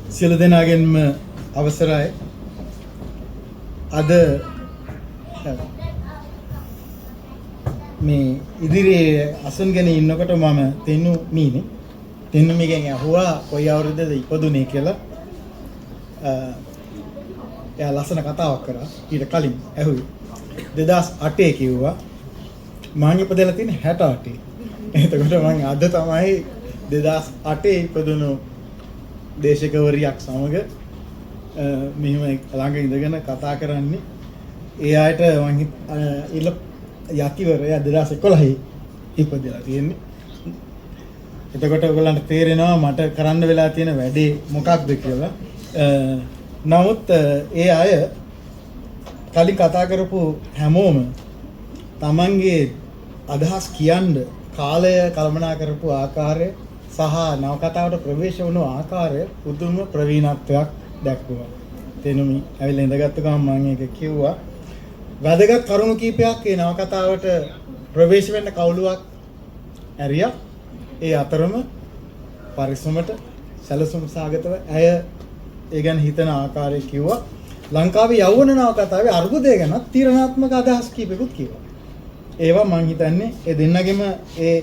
සියලු දෙනාගෙන්ම අවසරයි. අද මේ ඉදිරියේ අසන්ගෙන ඉන්නකොට මම තෙන්නු මීගෙන් අහුවා කොයි අවුරුද්දද ඉපදුනේ කියලා. එයා ලස්සන කතාවක් කරා. ඊට කලින් ඇහුවේ 2008 කිව්වා. මම ඉපදලා තියෙන්නේ 68. එතකොට මම අද තමයි 2008 ඉපදුණු දේශකවරියක් සමග මෙහෙම ළඟ ඉඳගෙන කතා කරන්නේ. ඒ ආයත මම යතිවරයා 2011 ඉපදලා තියෙන්නේ. එතකොට ඔයගොල්ලන්ට තේරෙනවා මට කරන්න වෙලා තියෙන වැඩේ මොකක්ද කියලා. නමුත් ඒ අය කලින් කතා කරපු හැමෝම තමන්ගේ අදහස් කියන්න කාලය කළමනා කරපු ආකාරය සහ නවකතාවට ප්‍රවේශ වුණු ආකාරය පුදුම ප්‍රවීණත්වයක් දැක්වුවා. තෙනුමි ඇවිල්ලා ඉඳගත්තු ගමන් මම ඒක කිව්වා. වැදගත් කරුණු කීපයක් ඒ නවකතාවට ප්‍රවේශ වෙන්න කවුලුවක් ඇරියා. ඒ අතරම පරිස්සමට සැලසුම් සාගතව ඇය ඒ ගැන හිතන ආකාරය කිව්වා. ලංකාවේ යෞවන නවකතාවේ අර්බුදය ගැන තීරණාත්මක අදහස් කීපෙකුත් කිව්වා. ඒවා මම හිතන්නේ ඒ දෙන්නගෙම ඒ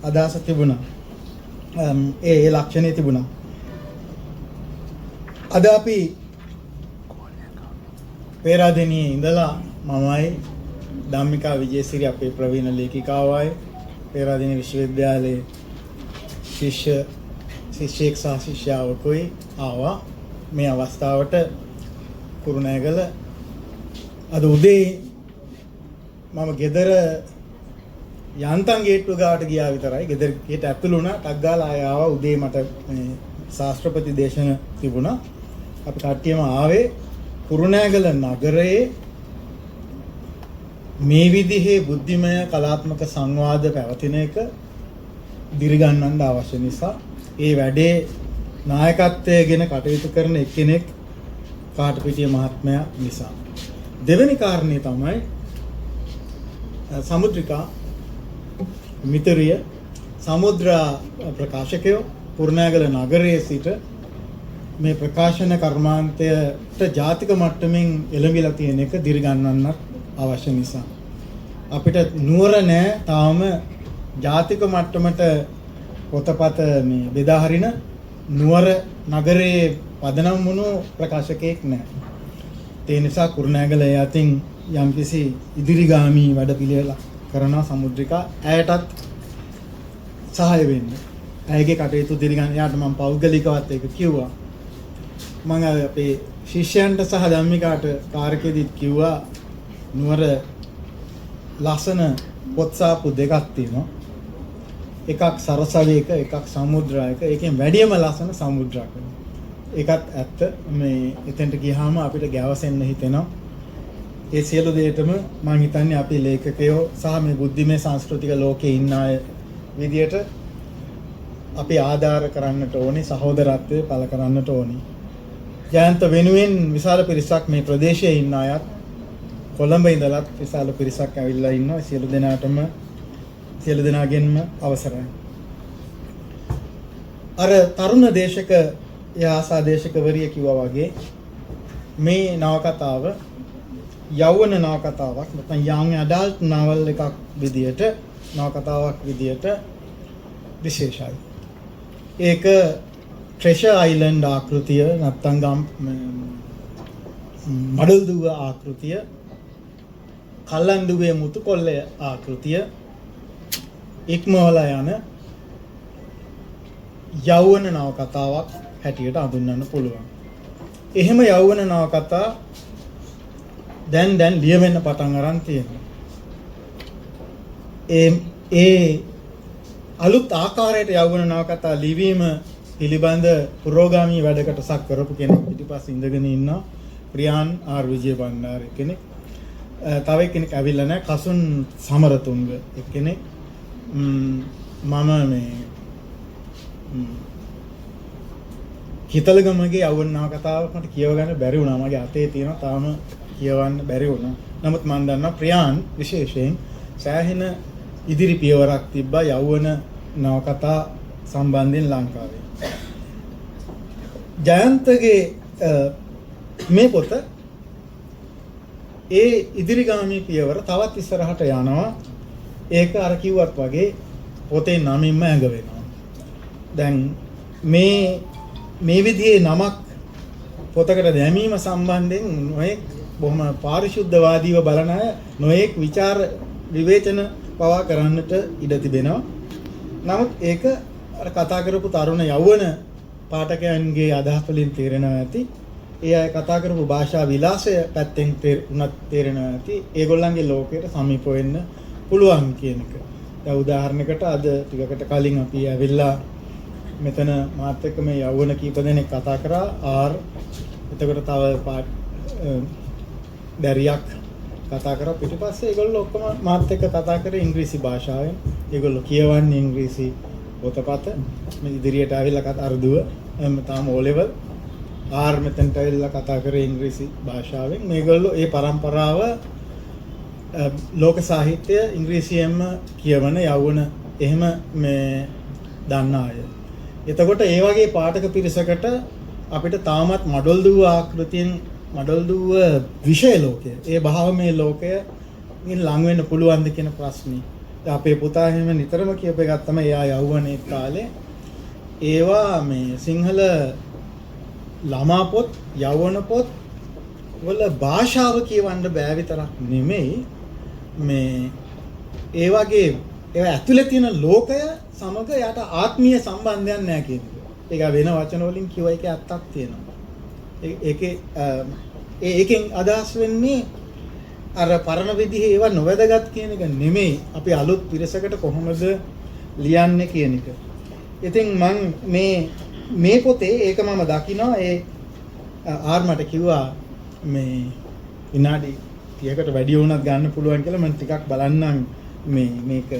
අදහස තිබුණා. ඒ ලක්ෂණේ තිබුණා. අද අපි පේරාදෙණියේ ඉඳලා මමයි ධම්මිකා විජේසිරි අපේ ප්‍රවීණ ලේඛිකාවයි පේරාදෙණිය විශ්වවිද්‍යාලයේ ශිෂ්‍යෙක් සහ ශිෂ්‍යාවකුයි ආවා මේ අවස්ථාවට කුරුණෑගල. අද උදේ මම ගෙදර යන්තම් ගේට්ටුව ගාවට ගියා විතරයි. ගෙදර ගේට ඇතුළු වුණා. ටක් ගාලා ආය ආවා. උදේ මට මේ ශාස්ත්‍රපති දේශන තිබුණා. අපි කට්ටියම ආවේ කුරුණෑගල නගරයේ මේ විදිහේ බුද්ධිමය කලාත්මක සංවාද පැවතින එක දිරිගන්නන්න අවශ්‍ය නිසා ඒ වැඩේ නායකත්වයේගෙන කටයුතු කරන එක්කෙනෙක් කාටපිටිය මහත්මයා නිසා. දෙවෙනි කාරණේ තමයි සමුද්‍රිකා මිතරිය සමුද්‍රා ප්‍රකාශකයෝ කුරුණෑගල නගරයේ සිට මේ ප්‍රකාශන කර්මාන්තයට ජාතික මට්ටමින් එළඹිලා තියෙන එක දිරිගන්නන්නත් අවශ්‍ය නිසා අපිට නුවර නෑ තාම ජාතික මට්ටමට පොතපත මේ බෙදා හරින නුවර නගරයේ පදනම් වුණු ප්‍රකාශකයෙක් නෑ. ඒ නිසා කුරුණෑගල යතින් යම්කිසි ඉදිරිගාමී වැඩපිළිවෙලක් කරන සමුද්‍රිකා ඇයටත් සහාය වෙන්න. ඇයගේ කටයුතු දිරිගන්න යාට මම පෞද්ගලිකවත් ඒක කිව්වා. මම අපේ ශිෂ්‍යයන්ට සහ ධම්මිකාට කාර්කෙදිත් කිව්වා නුවර ලස්සන පොත්සාප්පු දෙකක් තියෙනවා. එකක් සරසවියක එකක් සමුද්‍රායක. ඒකෙන් වැඩියම ලස්සන සමුද්‍රායක. ඒකත් ඇත්ත. මේ එතෙන්ට ගියාම අපිට ගැවසෙන්න හිතෙනවා. ඒ සියලු දේටම මම හිතන්නේ අපි ලේඛකයෝ සහ මේ බුද්ධිමය සංස්කෘතික ලෝකයේ ඉන්න අය විදියට අපි ආධාර කරන්නට ඕනේ, සහෝදරත්වය පළ කරන්නට ඕනේ. ජයන්ත වෙනුවෙන් විශාල පිරිසක් මේ ප්‍රදේශයේ ඉන්න අයත් කොළඹ ඉඳලත් විශාල පිරිසක් ඇවිල්ලා ඉන්නවා. සියලු දෙනාගෙන්ම අවසරයි. අර තරුණ දේශක යාසා දේශකවරිය කිව්වා වගේ මේ නවකතාව යෞවන නවකතාවක් නැත්නම් young adult novel එකක් විදියට නවකතාවක් විදියට විශේෂයි. ඒක treasure island ආකෘතිය නැත්නම් මඩල්දුව ආකෘතිය, කල්ලන්දුවේ මුතු කොල්ලේ ආකෘතිය ඉක්මවලා යන යෞවන නවකතාවක් හැටියට හඳුන්වන්න පුළුවන්. එහෙම යෞවන නවකතා දැන් ලියවෙන්න පටන් අරන් තියෙනවා. ඒ අලුත් ආකාරයට යෞවන නවකතා ලිවීම පිළිබඳ පුරෝගාමී වැඩකටසක් කරපු කෙනෙක් පිටිපස්සේ ඉඳගෙන ඉන්නවා. ප්‍රියාන් ආර් විජේ බණ්ඩාර කෙනෙක්. තව කෙනෙක් ඇවිල්ලා නැහැ. කසුන් සමරතුංග කෙනෙක්. මම මේ හිතලගමගේ යෞවන නවකතාවක් මට කියව ගන්න බැරි වුණා. මගේ අතේ තියෙනවා තාම කියවන්න බැරි වුණා. නමුත් මම දන්නවා ප්‍රියාන් විශේෂයෙන් සෑහෙන ඉදිරි පියවරක් තිබ්බා යෞවන නවකතා සම්බන්ධයෙන් ලංකාවේ. ජයන්තගේ මේ පොත ඒ ඉදිරිගාමී පියවර තවත් ඉස්සරහට යනවා. ඒක අර කිව්වත් වගේ පොතේ නමින්ම ඇඟ වෙනවා. දැන් මේ විදිහේ නමක් පොතකට දැමීම සම්බන්ධයෙන් නොයෙක් බොහොම පාරිශුද්ධවාදීව බලන අය නොයෙක් ਵਿਚාර විවේචන පවා කරන්නට ඉඩ තිබෙනවා. නමුත් ඒක අර කතා කරපු තරුණ යෞවන පාඨකයන්ගේ අදහස් වලින් තේරෙනවා ඇති. ඒ අය කතා කරපු භාෂා විලාසය පැත්තෙන් උනත් තේරෙනවා ඇති. ඒගොල්ලන්ගේ ලෝකයට සමීප වෙන්න පුළුවන් කියන එක. දැන් උදාහරණයකට අද ටිකකට කලින් අපි ඇවිල්ලා මෙතන මාත් එක්ක මේ යෞවන කීප දෙනෙක් කතා කරා ආර්. එතකොට තව දැරියක් කතා කරා. පිටිපස්සේ ඒගොල්ලෝ ඔක්කොම මාත් එක්ක කතා කරේ ඉංග්‍රීසි භාෂාවෙන්. ඒගොල්ලෝ කියවන්නේ ඉංග්‍රීසි පොතපත. මේ ඉදිරියට ආවිල්ලා කතා අර්ධුව තාම O level ආර් මෙතනට ඇවිල්ලා කතා කරේ ඉංග්‍රීසි භාෂාවෙන්. මේගොල්ලෝ ඒ પરම්පරාව ලෝක සාහිත්‍ය ඉංග්‍රීසියෙන්ම කියවන යවුන එහෙම මේ දන්න අය. එතකොට ඒ වගේ පාඨක පිරිසකට අපිට තාමත් මඩොල් දුව ආකෘතියෙන් මඩොල් දුව විෂය ලෝකය ඒ භාවමය ලෝකයෙන් ලඟ වෙන්න පුළුවන්ද කියන ප්‍රශ්නේ. අපේ පුතා එහෙම නිතරම කියප එකක් තමයි එයා යවුනේ කාලේ ඒවා මේ සිංහල ළමා පොත් යවුන පොත් වල භාෂාව කියවන්න බෑ විතරක් නෙමෙයි මේ ඒ වගේ ඒවා ඇතුලේ තියෙන ලෝකය සමග යට ආත්මීය සම්බන්ධයක් නැහැ කියන එක. ඒක වෙන වචන වලින් කිව්ව එකේ අත්තක් තියෙනවා. ඒකෙන් අදහස් වෙන්නේ අර පරණ විදිහේ ඒවා නොවැදගත් කියන එක නෙමෙයි. අපි අලුත් පිරිසකට කොහොමද ලියන්නේ කියන එක. ඉතින් මම මේ පොතේ ඒක මම දකිනවා ඒ ආර් මට කිව්වා මේ විනාඩි 30කට වැඩි වුණත් ගන්න පුළුවන් කියලා මම ටිකක් බලන්නම් මේක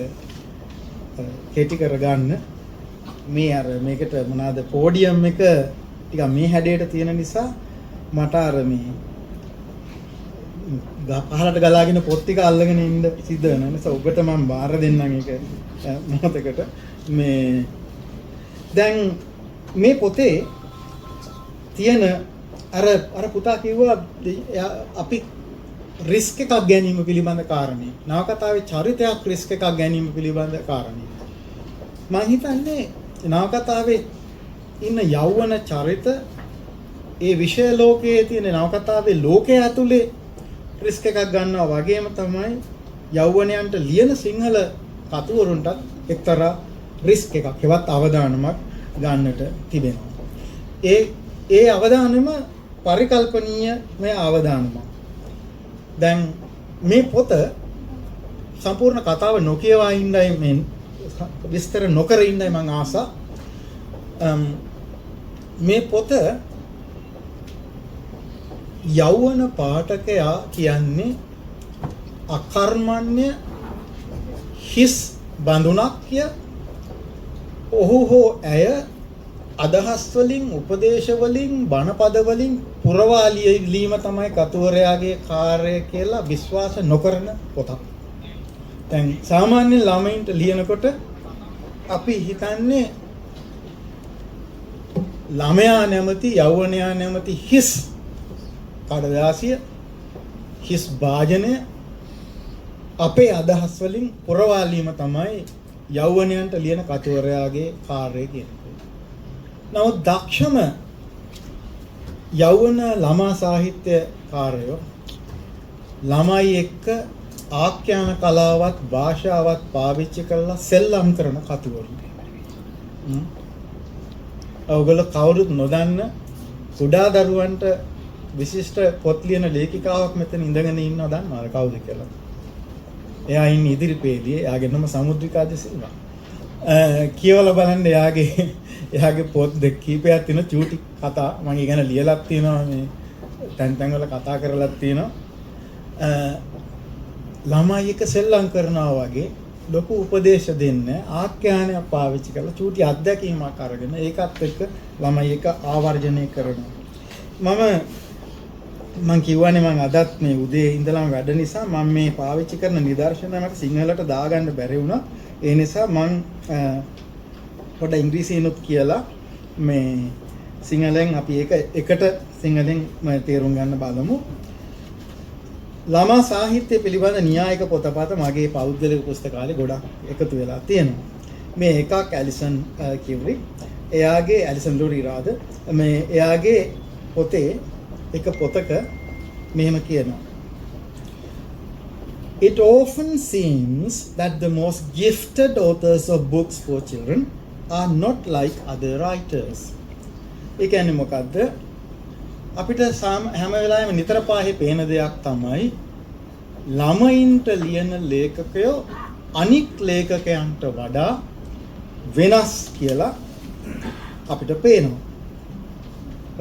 කෙටි කරගන්න. මේ අර මේකට මොනවාද පෝඩියම් එක ටිකක් මේ හැඩයට තියෙන නිසා මට අර මේ පහලට ගලාගෙන පොත් ටික අල්ලගෙන ඉන්න සිද්ධ වෙන නිසා ඔබට මම බාර දෙන්නම් ඒක මොහොතකට මේ දැන් මේ පොතේ තියෙන අර පුතා කිව්වා අපි රිස්ක් එකක් ගැනීම පිළිබඳ කාරණේ. නවකතාවේ චරිතයක් රිස්ක් එකක් ගැනීම පිළිබඳ කාරණේ. මම හිතන්නේ නවකතාවේ ඉන්න යෞවන චරිත ඒ විෂය ලෝකයේ තියෙන නවකතාවේ ලෝකයේ ඇතුලේ රිස්ක් එකක් ගන්නවා වගේම තමයි යෞවනයන්ට ලියන සිංහල කතුවරුන්ටත් එක්තරා රිස්ක් එකක් හෙවත් අවදානමක් ගන්නට තිබෙනවා. ඒ අවදානම පරිකල්පනීය මේ අවදානමක්. දැන් මේ පොත සම්පූර්ණ කතාව නොකියවා ඉන්නයි මේ විස්තර නොකර ඉන්නයි මම ආසා. මේ පොත යෞවන පාඨකයා කියන්නේ අකර්මණ්‍ය හිස් බඳුනක්ය. ඔහු හෝ ඇය අදහස් වලින් උපදේශ වලින් බණපද වලින් පුරවාලීම තමයි කතුවරයාගේ කාර්යය කියලා විශ්වාස නොකරන පොතක්. දැන් සාමාන්‍ය ළමයින්ට ලියනකොට අපි හිතන්නේ ළමයා නැමැති යෞවනයා නැමැති හිස් කඩදාසිය හිස් වාජනය අපේ අදහස් වලින් පුරවාලීම තමයි යෞවනයන්ට ලියන කතුවරයාගේ කාර්යය කියන්නේ. නමුත් දක්ෂම යෞවන ළමා සාහිත්‍යකාරයෝ ළමයි එක්ක ආඛ්‍යාන කලාවත් භාෂාවත් පාවිච්චි කරලා සෙල්ලම් කරන කතුවරු. ඔයගොල්ලෝ කවුරුත් නොදන්න කුඩා දරුවන්ට විශිෂ්ට පොත් ලියන ලේඛිකාවක් මෙතන ඉඳගෙන ඉන්නවා දන්නවද කවුද කියලා? එයා ඉන්නේ ඉදිරිපේදී. එයාගේ නම සමුද්‍රිකා දෙසිල්වා. කියවලා බලන්න එයාගේ පොත් දෙක කීපයක් තියෙන චූටි කතා මම ඉගෙන ලියලක් තියෙනවා මේ තැන් වල කතා කරලක් තියෙනවා. ළමයි එක සෙල්ලම් කරනවා වගේ ලොකු උපදේශ දෙන්න ආඛ්‍යානයක් පාවිච්චි කරලා චූටි අත්දැකීමක් අරගෙන ඒකත් එක්ක ළමයි එක ආවර්ජනය කරනවා. මම කියවනේ මම අදත් මේ උදේ ඉඳලාම වැඩ නිසා මම මේ පාවිච්චි කරන නිදර්ශන මට සිංහලට දාගන්න බැරි වුණා. ඒ නිසා මම පොඩ ඉංග්‍රීසියෙන්ුත් කියලා මේ සිංහලෙන් අපි ඒක එකට සිංහලෙන් තේරුම් ගන්න බලමු. ළමා සාහිත්‍ය පිළිබඳ න්‍යායික පොතපත මගේ පෞද්ගලික පුස්තකාලේ ගොඩක් එකතු වෙලා තියෙනවා. මේ එකක් ඇලිසන් කිව්රි. එයාගේ ඇලිසන් ලුරිරාද මේ එයාගේ පොතේ එක පොතක මෙහෙම කියනවා. It often seems that the most gifted authors of books for children are not like other writers. ඒ කියන්නේ මොකද්ද? අපිට හැම වෙලාවෙම නිතර පාහේ පේන දෙයක් තමයි ළමයින්ට ලියන ලේඛකයෝ අනික් ලේඛකයන්ට වඩා වෙනස් කියලා අපිට පේනවා.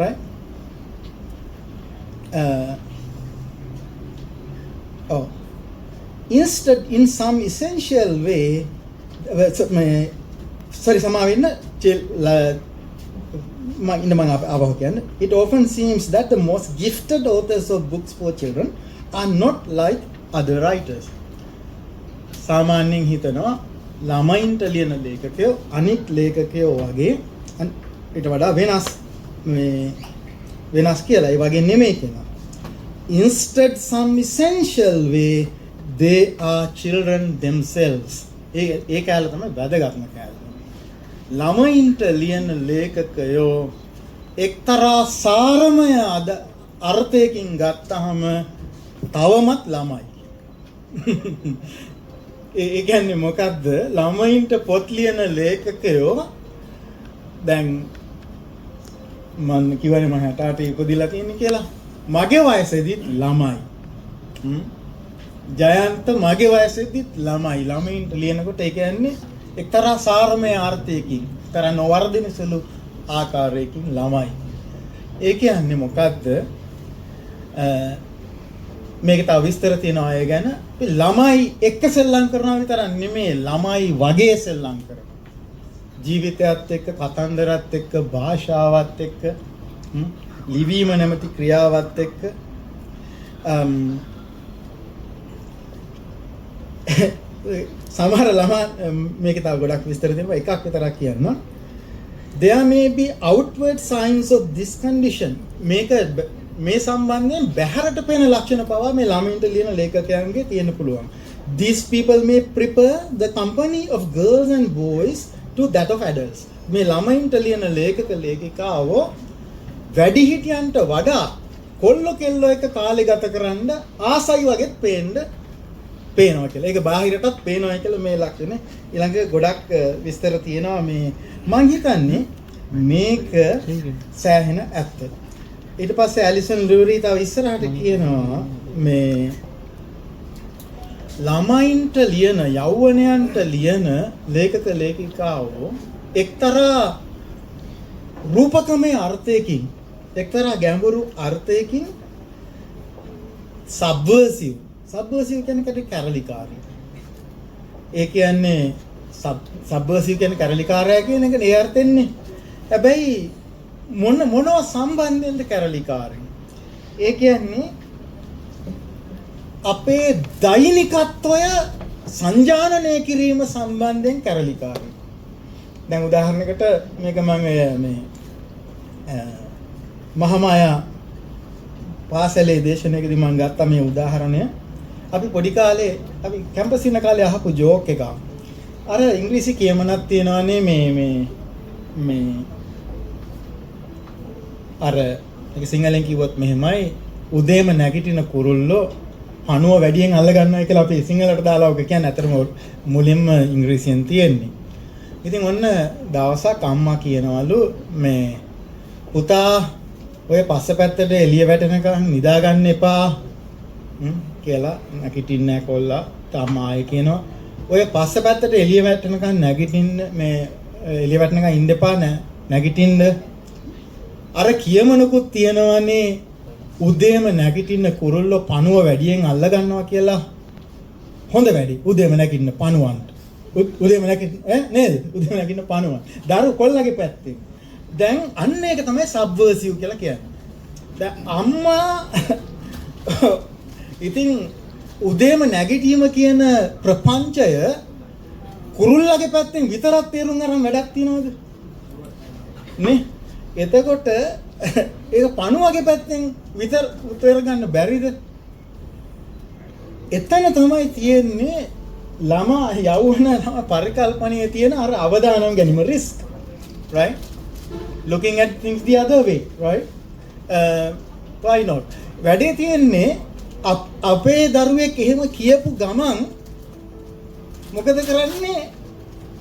right? Instead, in some essential way, it often seems that the most gifted authors of books for children are not like other writers. සාමාන්‍යයෙන් හිතනවා ළමයින්ට ලියන ලේඛකයෝ අනිත් ලේඛකයෝ වගේ ඊට වඩා වෙනස් කියලා. ඒ වගේ නෙමෙයි කියලා. Instead, some essential way they are children themselves. ඒ කාලේ තමයි වැදගත්ම කාලේ. ළමයින්ට ලියන ලේඛකයෝ එක්තරා සාරමය අර්ථයකින් ගත්තහම තවමත් ළමයි. ඒ කියන්නේ මොකද්ද? ළමයින්ට පොත් ලියන ලේඛකයෝ දැන් මම කිව්වනේ මම 68 ඉපදිලා තියෙන්නේ කියලා. මගේ වයසේදීත් ළමයි. ජයන්ත මගේ වයසේදීත් ළමයි. ළමයින්ට ලියනකොට ඒ කියන්නේ එක්තරා සාරමය අර්ථයකින්, එක්තරා නොවර්ධින සුළු ආකාරයකින් ළමයි. ඒ කියන්නේ මොකද්ද? මේක තව විස්තර තියෙනවා ඒ ගැන. ළමයි එක්ක සෙල්ලම් කරනවා විතරක් නෙමෙයි, ළමයි වගේ සෙල්ලම් කරනවා. ජීවිතයත් එක්ක, කතන්දරත් එක්ක, භාෂාවත් එක්ක, ලිවීම නැමැති ක්‍රියාවත් එක්ක සමහර ළමා මේක තව ගොඩක් විස්තර දෙනවා. එකක් විතරක් කියන්න. There may be outward signs of this condition. මේ සම්බන්ධයෙන් බහැරට පෙනෙන ලක්ෂණ පවා මේ ළමයින්ට ලියන ලේඛකයන්ගේ තියෙන්න පුළුවන්. These people may prefer the company of girls and boys to that of adults. මේ ළමයින්ට ලියන ලේඛක ලේඛිකාවෝ වැඩිහිටියන්ට වඩා කොල්ලෝ කෙල්ලෝ එක කාලේ ගත කරන්න ආසයි වගේ පේනවා කියලා. ඒක බාහිරටත් පේනවා කියලා මේ ලක්ෂණ. ඊළඟ ගොඩක් විස්තර තියෙනවා මේ මං හිතන්නේ මේක සෑහෙන ඇත්ත. ඊට පස්සේ ඇලිසන් ලූරි තව ඉස්සරහට කියනවා මේ ළමයින්ට ලියන යෞවනයන්ට ලියන ලේඛක ලේඛිකාවෝ එක්තරා රූපකමේ අර්ථයකින් එක්තරා ගැඹුරු අර්ථයකින් සබ්වර්සිව් කියන්නේ කැරලිකාරී. ඒ කියන්නේ සබ්වර්සිව් කියන්නේ කැරලිකාරය කියන එක ඒ අර්ථෙන්නේ. හැබැයි මොනව සම්බන්ධයෙන්ද කැරලිකාරී? ඒ කියන්නේ අපේ දෛනිකත්වය සංජානනය කිරීම සම්බන්ධයෙන් කැරලිකාරී. දැන් උදාහරණයකට මේක මම මේ මහාමායා පාසලේ දේශනාවකදී මම ගත්තා මේ උදාහරණය. අපි පොඩි කාලේ අපි කැම්පස් ඉන්න කාලේ අහපු ජෝක් එකක්. අර ඉංග්‍රීසි කියමනක් තියෙනවානේ මේ අර ඒක සිංහලෙන් කිව්වොත් මෙහෙමයි උදේම නැගිටින කුරුල්ලෝ පණුව වැඩියෙන් අල්ල ගන්නවා කියලා අපි සිංහලට දාලා ඔක කියන්නේ අතරම මුලින්ම ඉංග්‍රීසියෙන් තියෙන්නේ. ඉතින් ඔන්න දවසක් අම්මා කියනවලු මේ පුතා ඔය පස්සපැත්තට එළිය වැටෙනකන් නිදා ගන්න එපා කියලා නැගිටින්න කොල්ලා තමයි කියනවා. ඔය පස්සපැත්තට එළිය වැටෙනකන් නැගිටින්න මේ එළිය වැටෙනකන් ඉන්න එපා නැගිටින්න. අර කියමනකුත් තියෙනවනේ උදේම නැගිටින්න කුරුල්ලෝ පණුව වැඩියෙන් අල්ල ගන්නවා කියලා. හොඳ වැඩි. උදේම නැගිටින්න පණුවන්ට. උදේම නැගිටින්න නේද? උදේම නැගිටින්න පණුවන්. දරු කොල්ලගේ පැත්තේ. දැන් අන්න ඒක තමයි සබ්වර්සිව් කියලා කියන්නේ. දැන් අම්මා ඉතින් උදේම නැගිටීම කියන ප්‍රපංචය කුරුල්ලගේ පැත්තෙන් විතරක් තේරුම් ගන්න වැඩක් තියනවද? නේ? එතකොට ඒක පණුවගේ පැත්තෙන් විතර උත්තර ගන්න බැරිද? එතන තමයි තියෙන්නේ ළමා යෞවන පරිකල්පනයේ තියෙන අර අවදානම් ගැනීම risk, right? Looking at things the other way, right? Why not? වැඩේ තියෙන්නේ අපේ දරුවෙක් එහෙම කියපු ගමන් මොකද කරන්නේ?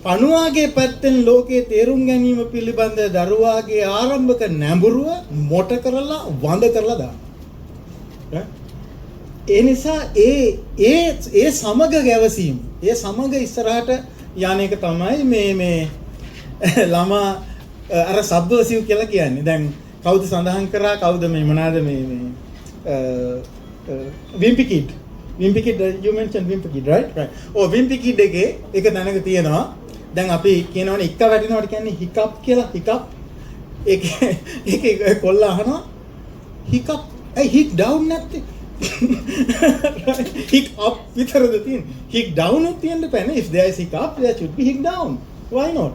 පණුවාගේ පැත්තෙන් ලෝකේ තේරුම් ගැනීම පිළිබඳ දරුවාගේ ආරම්භක නැඹුරුව මොට කරලා වඳ කරලා දානවා. ඒ නිසා ඒ සමග ගැවසීම, ඒ සමග ඉස්සරහට යන්නේක තමයි මේ ළමා අර සබ්වර්සිව් කියලා කියන්නේ. දැන් කවුද සඳහන් කරා? කවුද මේ මොනවාද මේ Wimpy Kid. Wimpy Kid, you mentioned Wimpy Kid, right? Wimpy Kid එකේ එක තැනක තියෙනවා. දැන් අපි කියනවනේ ඉක්ක වැටෙනවට කියන්නේ හිකප් කියලා. හිකප් ඒක කොල්ල අහනවා හිකප් හික් ඩවුන් නැත්තේ. හික් අප් විතරද තියෙන්නේ. හික් ඩවුන් උත් තියෙන්න බෑනේ. if there is hiccup there should be hic down. Why not?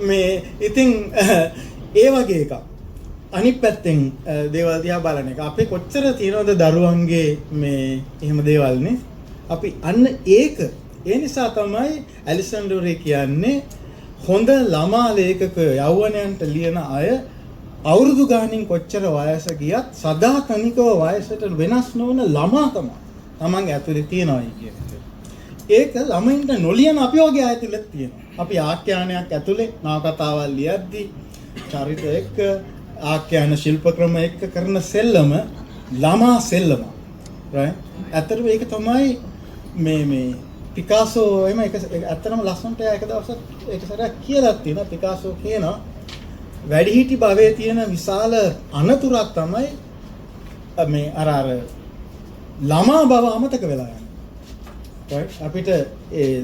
මේ ඉතින් ඒ වගේ එකක්. අනිත් පැත්තෙන් දේවල් දිහා බලන එක. අපේ කොච්චර තියෙනවද දරුවන්ගේ මේ එහෙම දේවල් නේ. අපි අන්න ඒක ඒ නිසා තමයි ඇලිසැන්ඩර් කියන්නේ හොඳ ළමා ලේඛක යෞවනයන්ට ලියන අය අවුරුදු ගානින් කොච්චර වයස ගියත් සදාතනිකව වයසට වෙනස් නොවන ළමා තමයි තමන්ගේ ඇතුලේ තියෙනවා කියන්නේ. ඒක ළමයින්ට නොලියන අපි වගේ ඇතුලේ තියෙනවා. අපි ආඛ්‍යානයක් ඇතුලේ නවකතාවල් ලියද්දී චරිත එක්ක ආඛ්‍යාන ශිල්ප ක්‍රම එක්ක කරන සෙල්ලම ළමා සෙල්ලම. right? ඇත්තටම ඒක තමයි මේ පිකාසෝ එහෙම එක ඇත්තටම ලස්සනට එක දවසක් ඒක සරයක් කියලා තියෙනවා. පිකාසෝ කියනවා වැඩිහිටි භවයේ තියෙන විශාල අනතුරක් තමයි මේ අර ළමා භව අමතක වෙලා යනවා. right? අපිට ඒ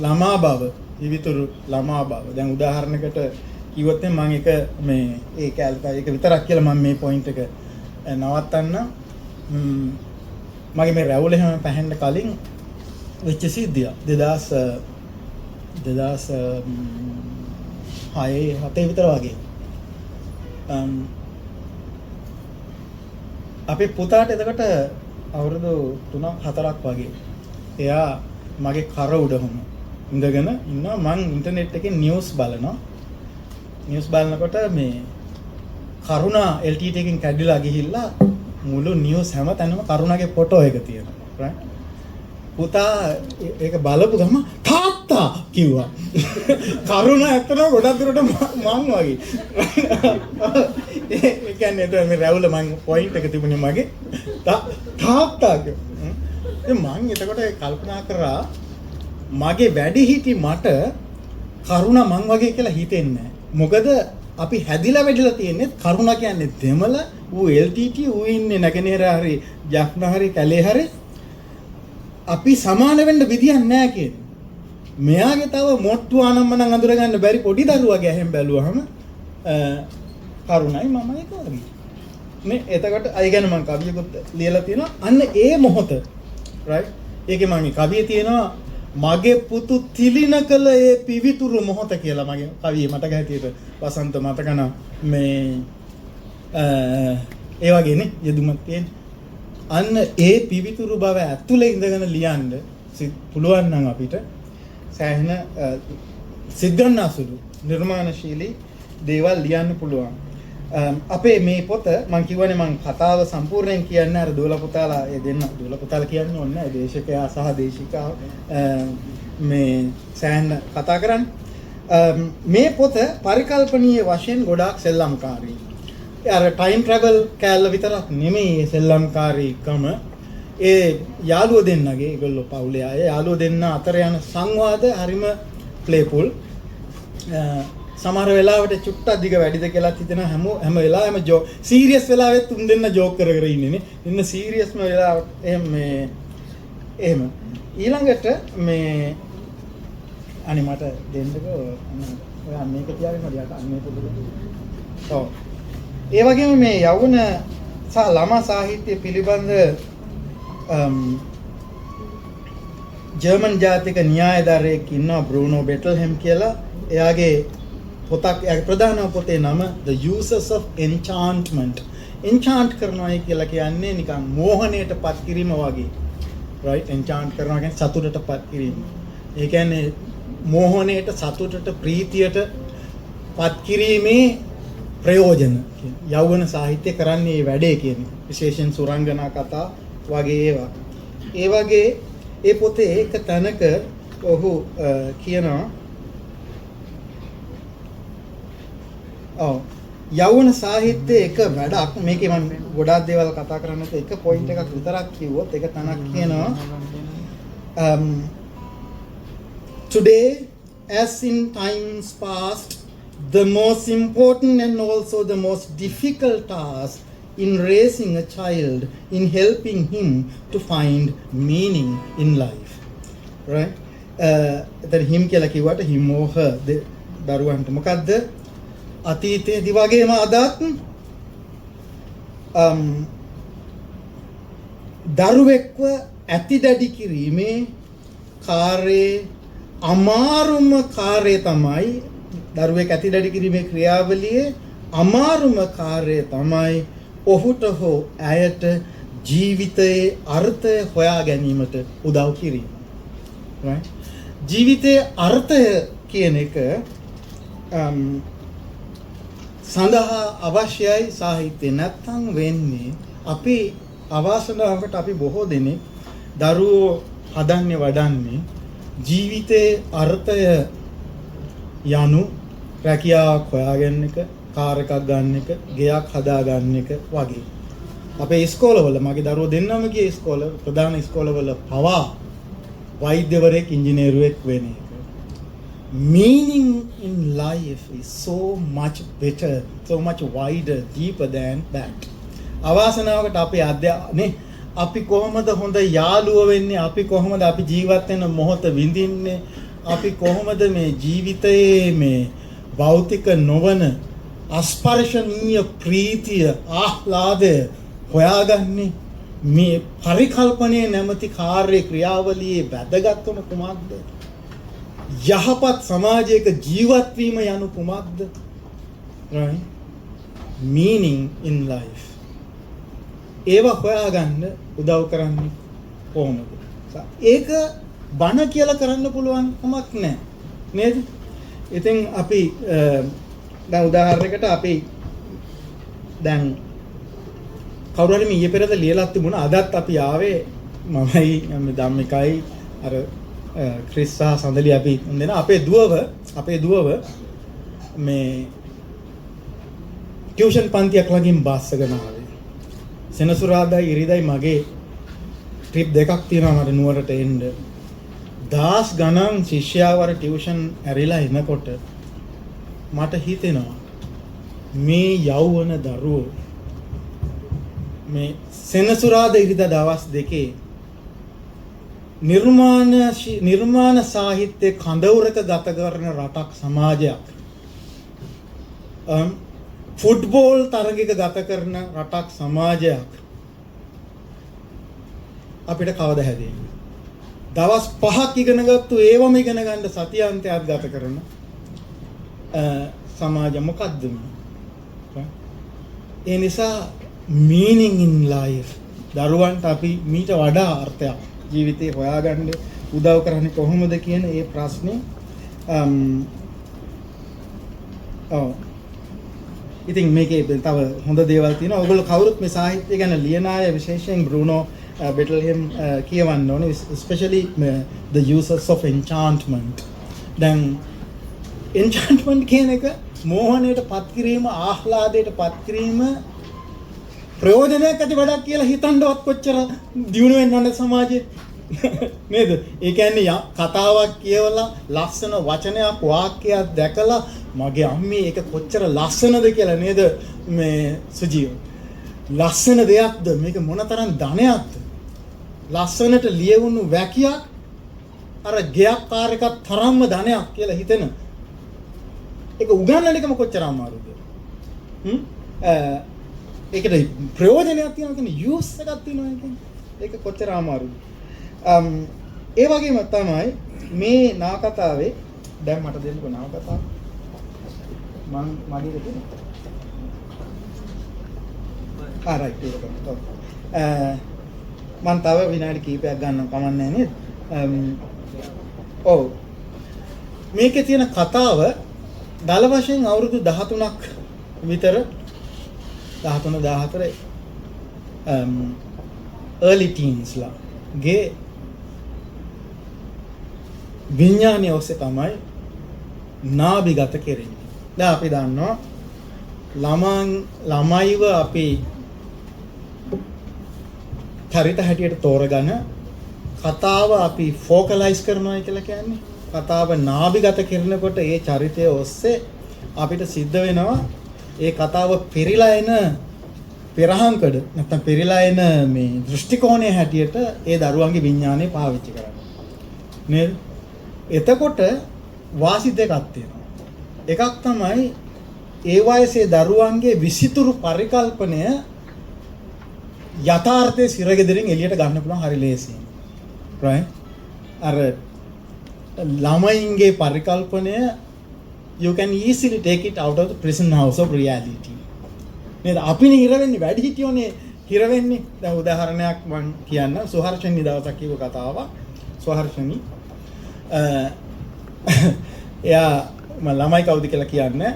ළමා භව විවිතුරු ළමා භව දැන් උදාහරණයකට කිව්වොත් මම එක මේ ඒක විතරක් කියලා මම මේ පොයින්ට් එක නවත්තන්න. මගේ මේ රැවුල එහෙම පැහෙන්න කලින් වෙච්ච සිද්ධිය 2006 විතර වගේ. අපේ පුතාට එතකොට අවුරුදු 3-4ක් වගේ. එයා මගේ කර උඩම ඉඳගෙන ඉන්නවා. මං ඉන්ටර්නෙට් එකේ නිවුස් බලනවා. නිවුස් බලනකොට මේ කරුණා LTT එකෙන් කැඩිලා ගිහිල්ලා මුළු නිවුස් හැම තැනම කරුණාගේ ෆොටෝ එක තියෙනවා. right? පුතා ඒක බලපු ගම තාත්තා කිව්වා. කරුණා ඇත්තටම ගොඩක් දුරට මං වගේ. ඒ කියන්නේ මේ රැවුල මං පොයින්ට් එක තිබුණේ මගේ තාත්තා කිව්වා. මං එතකොට කල්පනා කරා මගේ වැඩිහිටි මට කරුණා මං වගේ කියලා හිතෙන්නේ නැහැ. මොකද අපි හැදිලා වැඩිලා තියෙන්නේ කරුණා කියන්නේ දෙමළ ඌ LTT ඌ ඉන්නේ නැගෙනහිර හරි ජෆ්න හරි කැලේ හරි අපි සමාන වෙන්න විදියක් නැහැ කියන්නේ. මෙයාගේ තව මොට්ටු ආනම්මනම් අඳුර ගන්න බැරි පොඩි දරුවාගේ ඇහෙන් බැලුවහම කරුණයි මම එක වගේ. මේ එතකොට අය ගැන මම කවියකුත් ලියලා තියෙනවා. අන්න ඒ මොහොත right? ඒකේ මම කවියේ තියෙනවා මගේ පුතු තිලින කළ ඒ පිවිතුරු මොහොත කියලා මගේ කවියේ මතක හැටියට වසන්ත මතකන මේ ඒ වගේනේ යෙදුමක් තියෙන්නේ. අන්න ඒ පිවිතුරු බව ඇතුලේ ඉඳගෙන ලියන්න පුළුවන් නම් අපිට සෑහෙන සිද්ධාන්නාසුළු නිර්මාණශීලී දේවල් ලියන්න පුළුවන්. අපේ මේ පොත මම කියවනේ මම කතාව සම්පූර්ණයෙන් කියන්නේ අර දුවලා පුතාලා ඒ දෙන්න දුවලා පුතාලා කියන්නේ ඕනේ නැහැ දේශකයා සහ දේශිකාව මේ සෑහෙන කතා කරන්නේ. මේ පොත පරිකල්පනීය වශයෙන් ගොඩාක් සෙල්ලම්කාරී. අර ටයිම් ට්‍රැවල් කෑල්ල විතරක් නෙමෙයි සෙල්ලම්කාරීකම. ඒ යාළුවෝ දෙන්නගේ ඒගොල්ලෝ පවුලේ අය යාළුවෝ දෙන්න අතර යන සංවාද හරිම ප්ලේෆුල්. සමහර වෙලාවට චුට්ටක් දිග වැඩිද කියලා හිතෙන හැම වෙලාවෙම සීරියස් වෙලාවෙත් තුන් දෙන්න ජෝක් කර කර ඉන්නේ නේ. ඉන්න සීරියස්ම වෙලාවට එහෙම ඊළඟට මේ අනේ මට දෙන්නකෝ ඔයා මේක තියාගෙන හරියට අන්නේ පොදුද. ඔව්. ඒ වගේම මේ යවුන සහ ළමා සාහිත්‍ය පිළිබඳ ජර්මන් ජාතික න්‍යායධාරියෙක් ඉන්නවා බෲනෝ බෙටල්හෙම් කියලා. එයාගේ පොතක් ප්‍රධාන පොතේ නම The Uses of Enchantment. Enchant කරනවා කියලා කියන්නේ නිකන් මෝහණයටපත් කිරීම වගේ. right? Enchant කරනවා කියන්නේ සතුටටපත් කිරීම. ඒ කියන්නේ මෝහණයට, සතුටට, ප්‍රීතියට පත් කිරීමේ ප්‍රයෝජන. යෞවන සාහිත්‍ය කරන්නේ මේ වැඩේ කියන්නේ. විශේෂයෙන් සුරංගනා කතා වගේ ඒවා. ඒ වගේ ඒ පොතේ එක තැනක ඔහු කියනවා යෞවන සාහිත්‍යයේ එක වැඩක් මේකේ මම ගොඩාක් දේවල් කතා කරන්න නැත්නම් එක පොයින්ට් එකක් විතරක් කිව්වොත් එක තැනක් කියනවා today as in times past the most important and also the most difficult task in raising a child in helping him to find meaning in life right that him කියලා කිව්වට him or her දරුවන්ට මොකද්ද අතීතයේදී වගේම අදත් දරුවෙක්ව ඇතිදැඩි කිරීමේ කාර්යයේ අමාරුම කාර්යය තමයි දරුවෙක් ඇතිදැඩි කිරීමේ ක්‍රියාවලියේ අමාරුම කාර්යය තමයි ඔහුට හෝ ඇයට ජීවිතයේ අර්ථය හොයා ගැනීමට උදව් කිරීම. right? ජීවිතයේ අර්ථය කියන එක සඳහා අවශ්‍යයි සාහිත්‍ය නැත්නම් වෙන්නේ අපි අවාසනාවකට අපි බොහෝ දෙනෙක් දරුවෝ හදන්නේ වඩන්නේ ජීවිතයේ අර්ථය යනු රැකියාවක් හොයාගන්න එක, කාර් එකක් ගන්න එක, ගෙයක් හදාගන්න එක වගේ. අපේ ඉස්කෝලවල මගේ දරුවෝ දෙන්නම ගියේ ඉස්කෝල ප්‍රධාන ඉස්කෝලවල පවා වෛද්‍යවරයෙක් ඉංජිනේරුවෙක් වෙන එක. Meaning in life is so much better, so much wider, deeper than that. අවාසනාවකට අපේ අධ්‍යාපනයේ අපි කොහොමද හොඳ යාළුවෝ වෙන්නේ, අපි කොහොමද අපි ජීවත් වෙන මොහොත විඳින්නේ, අපි කොහොමද මේ ජීවිතයේ මේ භෞතික නොවන අස්පර්ශනීය ප්‍රීතිය, ආහ්ලාදය හොයාගන්නේ මේ පරිකල්පනයේ නැමැති කාර්ය ක්‍රියාවලියේ වැදගත්කම කුමක්ද? යහපත් සමාජයක ජීවත් වීම යනු කුමක්ද? right? Meaning in life. ඒවා හොයාගන්න උදව් කරන්නේ කොහොමද? ඒක බණ කියලා කරන්න පුළුවන් කමක් නැහැ. නේද? ඉතින් අපි දැන් උදාහරණයකට අපි දැන් කවුරු හරි ඊයේ පෙරේද ලියලා තිබුණා අදත් අපි ආවේ මමයි ධම්මිකයි අර ක්‍රිස් සහ සඳලි අපි දෙන අපේ දුවව මේ ටියුෂන් පන්තියක් ළඟින් බස් එකගෙන ආවේ. සෙනසුරාදායි ඉරිදායි මගේ ට්‍රිප් දෙකක් තියෙනවා මට නුවරට එන්න. දාස් ගණන් ශිෂ්‍යාවර ටියුෂන් ඇරිලා එනකොට මට හිතෙනවා මේ යෞවන දරුවෝ මේ සෙනසුරාදා ඉරිදා දවස් දෙකේ නිර්මාණ සාහිත්‍ය කඳවුරක ගත කරන රටක් සමාජයක් ෆුට්බෝල් තරගයක ගත කරන රටක් සමාජයක් අපිට කවදා හැදෙන්නේ? දවස් 5ක් ඉගෙන ගත්තු ඒවම ඉගෙන ගන්න සතියාන්තයක් ගත කරන සමාජ මොකද්ද මේ? ඒ නිසා meaning in life දරුවන්ට අපි මීට වඩා අර්ථයක් ජීවිතේ හොයාගන්න උදව් කරන්නේ කොහොමද කියන ඒ ප්‍රශ්නේ ඉතින් මේකේ තව හොඳ දේවල් තියෙනවා. ඔයගොල්ලෝ කවුරුත් මේ සාහිත්‍ය ගැන ලියන අය විශේෂයෙන් බ්‍රූනෝ බෙටල්හෙම් කියවන්න ඕනේ, especially the uses of enchantment. දැන් enchantment කියන එක මෝහණයට පත් කිරීම, ආහ්ලාදයට පත් කිරීම ප්‍රයෝජනයක් ඇති වැඩක් කියලා හිතන්නවත් කොච්චර දියුණු වෙන්න ඕනේ සමාජයේ නේද? ඒ කියන්නේ කතාවක් කියවලා ලස්සන වචනයක් වාක්‍යයක් දැකලා මගේ අම්මේ ඒක කොච්චර ලස්සනද කියලා නේද මේ සුජීව. ලස්සන දෙයක්ද මේක මොනතරම් ධනයක්ද? ලස්සනට ලියවුණු වැකියක් අර ගෙයක් කාර් එකක් තරම්ම ධනයක් කියලා හිතෙන. ඒක උගන්නන එකම කොච්චර අමාරුද? ඒකට ප්‍රයෝජනයක් තියෙනවා කියන්නේ යූස් එකක් තියෙනවා කියන්නේ. ඒක කොච්චර අමාරුද? ඒ වගේම තමයි මේ නාකතාවේ දැන් මට දෙන්නකෝ නාකතාව. මං මගේ දෙන්න. right ඒක තමයි. මං තව විනාඩි කිහිපයක් ගන්නම් කමන්නේ නේද? ඔව්. මේකේ තියෙන කතාව දල වශයෙන් අවුරුදු 13ක් විතර 13 14 early teens ලා ගේ විඥානය ඔස්සේ තමයි නාභිගත කෙරෙන්නේ. දැන් අපි දන්නවා ළමයිව අපි චරිත හැටියට තෝරගෙන කතාව අපි ෆෝකලයිස් කරනවා කියලා කියන්නේ. කතාව නාභිගත කරනකොට ඒ චරිතය ඔස්සේ අපිට සිද්ධ වෙනවා ඒ කතාව පෙරිලා එන පෙරහංකඩ නැත්නම් පෙරිලා එන මේ දෘෂ්ටි කෝණය හැටියට ඒ දරුවන්ගේ විඥානය පාවිච්චි කරන්න. නේද? එතකොට වාසි දෙකක් තියෙනවා. එකක් තමයි ඒ වයසේ දරුවන්ගේ විසිතුරු පරිකල්පනය යථාර්ථයේ සිරගෙදරින් එළියට ගන්න පුළුවන් හරි ලේසියෙන්. right? අර ළමයින්ගේ පරිකල්පනය you can easily take it out of the prison house of reality. නේද? අපිනේ හිර වෙන්නේ වැඩි හිටියෝනේ හිර වෙන්නේ. දැන් උදාහරණයක් මම කියන්න සුහර්ෂණි දවසක් කියව කතාවක්. සුහර්ෂණි එයා මම ළමයි කවුද කියලා කියන්නේ.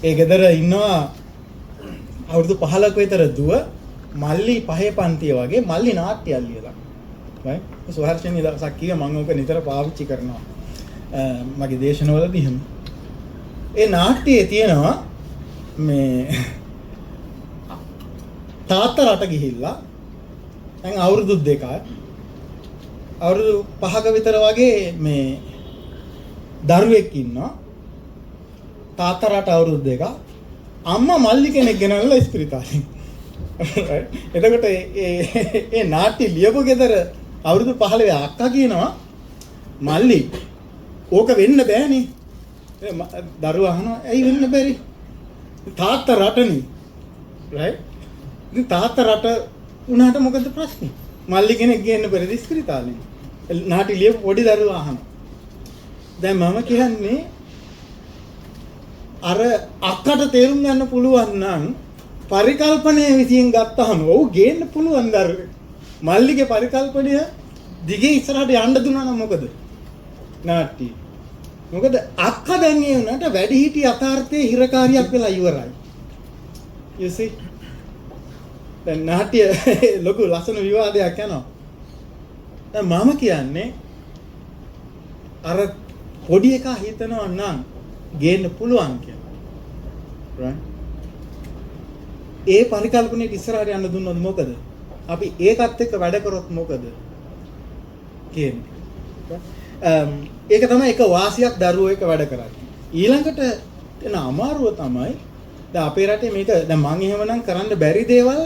ඒ ගෙදර ඉන්නවා අවුරුදු 15ක විතර දුව මල්ලි පහේ පන්තිය වගේ මල්ලි නාට්‍යයක් ලියලා. right? සුහර්ෂණි දවසක් කියව මම ඕක නිතර පාවිච්චි කරනවා. මගේ දේශනවලදී එහෙම. ඒ නාට්‍යයේ තියෙනවා මේ තාත්තා රට ගිහිල්ලා දැන් අවුරුදු 2ක් අවුරුදු 5ක විතර වගේ මේ දරුවෙක් ඉන්නවා. තාත්තා රට අවුරුදු 2ක් අම්මා මල්ලි කෙනෙක් ගෙනල්ලා ඉස්පිරිතාලෙන්. එතකොට ඒ නාට්‍ය ලියපු ගෙදර අවුරුදු 15 අක්කා කියනවා මල්ලි ඕක වෙන්න බෑනේ. දරුවා අහනවා ඇයි වෙන්න බැරි? තාත්තා රටනේ. right? ඉතින් තාත්තා රට උනාට මොකද ප්‍රශ්නේ? මල්ලි කෙනෙක් ගේන්න බැරිද ඉස්පිරිතාලෙන්? නාටි ලියපු පොඩි දරුවා අහනවා. දැන් මම කියන්නේ අර අක්කට තේරුම් ගන්න පුළුවන් නම් පරිකල්පනයේ විසින් ගත්තාම ඔව් ගේන්න පුළුවන් දරුවෙක්. මල්ලිගේ පරිකල්පනය දිගේ ඉස්සරහට යන්න දුන්නා නම් මොකද? නාට්‍ය. මොකද අක්කා දැන් ඒ උනට වැඩි හිටි යථාර්ථයේ හිරකාරියක් වෙලා ඉවරයි. you see? දැන් නාට්‍ය ලොකු ලස්සන විවාදයක් යනවා. දැන් මම කියන්නේ අර පොඩි එකා හිතනවා නම් ගේන්න පුළුවන් කියලා. right? ඒ පරිකල්පනයේ ඉස්සරහට යන්න දුන්නොත් මොකද? අපි ඒකත් එක්ක වැඩ කරොත් මොකද? කියන්නේ. ඒක තමයි එක වාසියක් දරුවෝ එක වැඩ කරන්නේ. ඊළඟට එන අමාරුව තමයි දැන් අපේ රටේ මේක දැන් මම එහෙමනම් කරන්න බැරි දේවල්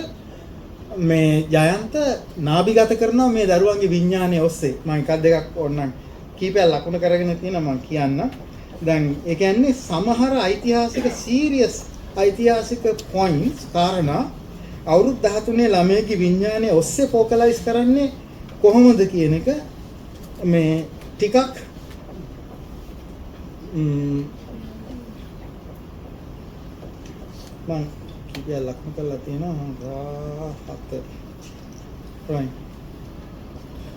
මේ ජයන්ත නාභිගත කරනවා මේ දරුවන්ගේ විඥානය ඔස්සේ. මම එකක් දෙකක් ඕනනම් කීපයක් ලකුණු කරගෙන තියෙනවා මම කියන්න. දැන් ඒ කියන්නේ සමහර ඓතිහාසික සීරියස් ඓතිහාසික පොයින්ට්ස් කාරණා අවුරුදු 13 ළමයාගේ විඥානය ඔස්සේ ફોකලයිස් කරන්නේ කොහොමද කියන එක මේ ටිකක් මම කීපයක් ලකුණු කරලා තියෙනවා 17 right.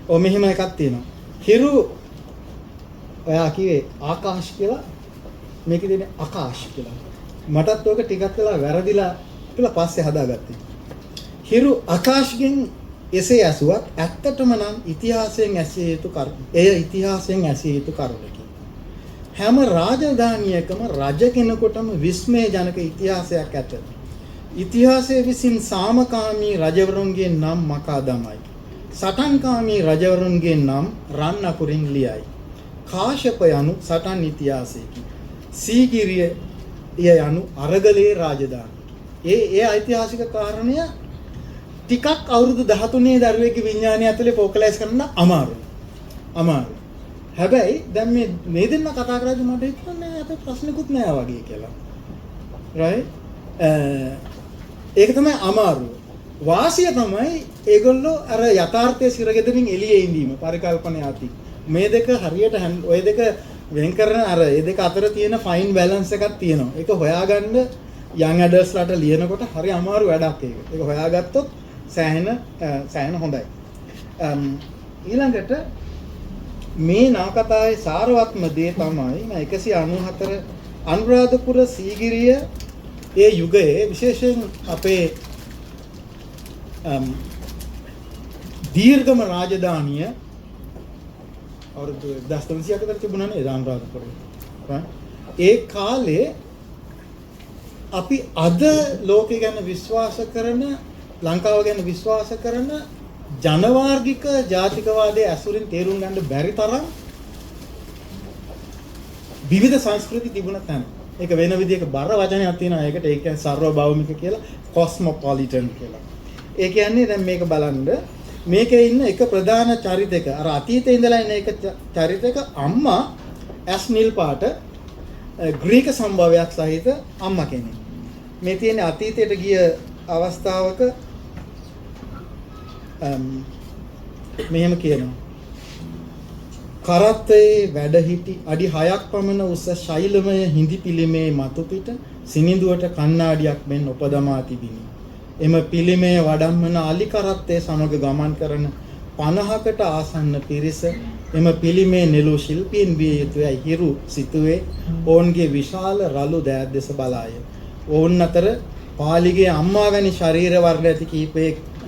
ඔය මෙහෙම එකක් තියෙනවා. හිරු ඔයා කිව්වේ ආකාශ කියලා මේකේ තියෙන ආකාශ කියලා. මටත් ඔක ටිකක් වෙලා වැරදිලා කියලා පස්සේ හදාගත්තා. හිරු ආකාශයෙන් එසේ ඇසුවත් ඇත්තටම නම් ඉතිහාසයෙන් ඇසිය යුතු කරුණ. එය ඉතිහාසයෙන් ඇසිය යුතු කරුණකි. හැම රාජධානියකම රජ කෙනෙකුටම විස්මයජනක ඉතිහාසයක් ඇත. ඉතිහාසයේ විසින් සාමකාමී රජවරුන්ගේ නම් මකා දමයි. සටන්කාමී රජවරුන්ගේ නම් රන් අකුරින් ලියයි. කාශ්‍යප යනු සටන් ඉතිහාසයකි. සීගිරිය යනු අරගලේ රාජධානියකි. ඒ ඓතිහාසික කාරණය ටිකක් අවුරුදු 13 දරුවෙක්ගේ විඥානය ඇතුලේ ફોකලයිස් කරන්න අමාරුයි. හැබැයි දැන් මේ දෙන්න කතා කරද්දී මට හිතුණා අපේ ප්‍රශ්නකුත් නෑ වගේ කියලා. right? ඒක තමයි අමාරුව. වාසිය තමයි ඒගොල්ලෝ අර යථාර්ථයේ සිරගෙදරින් එළියේ ඉඳීම පරිකල්පනය ඇති. මේ දෙක හරියට ඔය දෙක වෙන් කරන අර ඒ දෙක අතර තියෙන ෆයින් බැලන්ස් එකක් තියෙනවා. ඒක හොයාගන්න යන් ඇඩල්ස්ලාට ලියනකොට හරි අමාරු වැඩක් ඒක. ඒක හොයාගත්තොත් සෑහෙන හොඳයි. ඊළඟට මේ නවකතාවේ සාරවත්ම දේ තමයි 194 අනුරාධපුර සීගිරිය ඒ යුගයේ විශේෂයෙන් අපේ දීර්ඝම රාජධානිය අවුරුදු 1300ක විතර තිබුණා නේද අනුරාධපුරේ. ඒ කාලේ අපි අද ලෝකය ගැන විශ්වාස කරන ලංකාව ගැන විශ්වාස කරන ජනවාර්ගික ජාතිකවාදයේ ඇසුරින් තේරුම් ගන්න බැරි තරම් විවිධ සංස්කෘති තිබුණ තැන. ඒක වෙන විදිහක බර වචනයක් තියෙනවා. ඒකට ඒ කියන්නේ සර්වභෞමික කියලා කොස්මොපොලිටන් කියලා. ඒ කියන්නේ දැන් මේක බලන්න මේකේ ඉන්න එක ප්‍රධාන චරිතයක අර අතීතේ ඉඳලා ඉන්න එක චරිතයක අම්මා ඇස් නිල් පාට ග්‍රීක සම්භවයක් සහිත අම්මා කෙනෙක්. මේ තියෙන අතීතයට ගිය අවස්ථාවක මෙහෙම කියනවා. කරත්තේ වැඩ සිටි අඩි 6ක් පමණ උස ශෛලමය හිඳි පිළිමේ මතු පිට සිනිඳුවට කණ්ණාඩියක් මෙන් උපදමා තිබිනි. එම පිළිමේ වඩම්මන අලි කරත්තේ සමග ගමන් කරන 50කට ආසන්න පිරිස එම පිළිමේ නෙළු ශිල්පීන් විය යුතුයි හිරු සිතුවේ ඔවුන්ගේ විශාල රළු දෑත් දෙස බලාය. ඔවුන් අතර පාලිගේ අම්මා වැනි ශරීර වර්ණ ඇති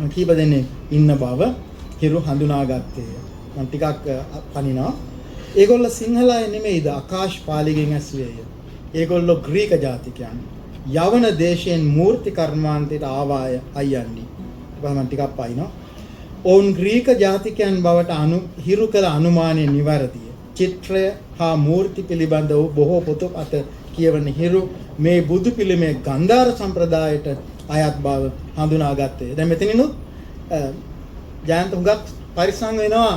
කීප දෙනෙක් ඉන්න බව හිරු හඳුනාගත්තේ. මම ටිකක් පනිනවා. ඒගොල්ලෝ සිංහල අය නෙමෙයිද ආකාශ් පාලිගෙන් ඇසුවේය. ඒගොල්ලෝ ග්‍රීක ජාතිකයන්. යවන දේශයෙන් මූර්ති කර්මාන්තයට ආවාය අයන්නේ. මම ටිකක් පනිනවා. ඔවුන් ග්‍රීක ජාතිකයන් බවට හිරු කළ අනුමානය නිවැරදිය. චිත්‍රය හා මූර්ති පිළිබඳව බොහෝ පොතක් අත කියවන හිරු මේ බුදු පිළිමේ ගන්ධාර සම්ප්‍රදායට අයත් බව හඳුනාගත්තේ. දැන් මෙතනිනුත් ජයන්ත හුඟක් පරිස්සම් වෙනවා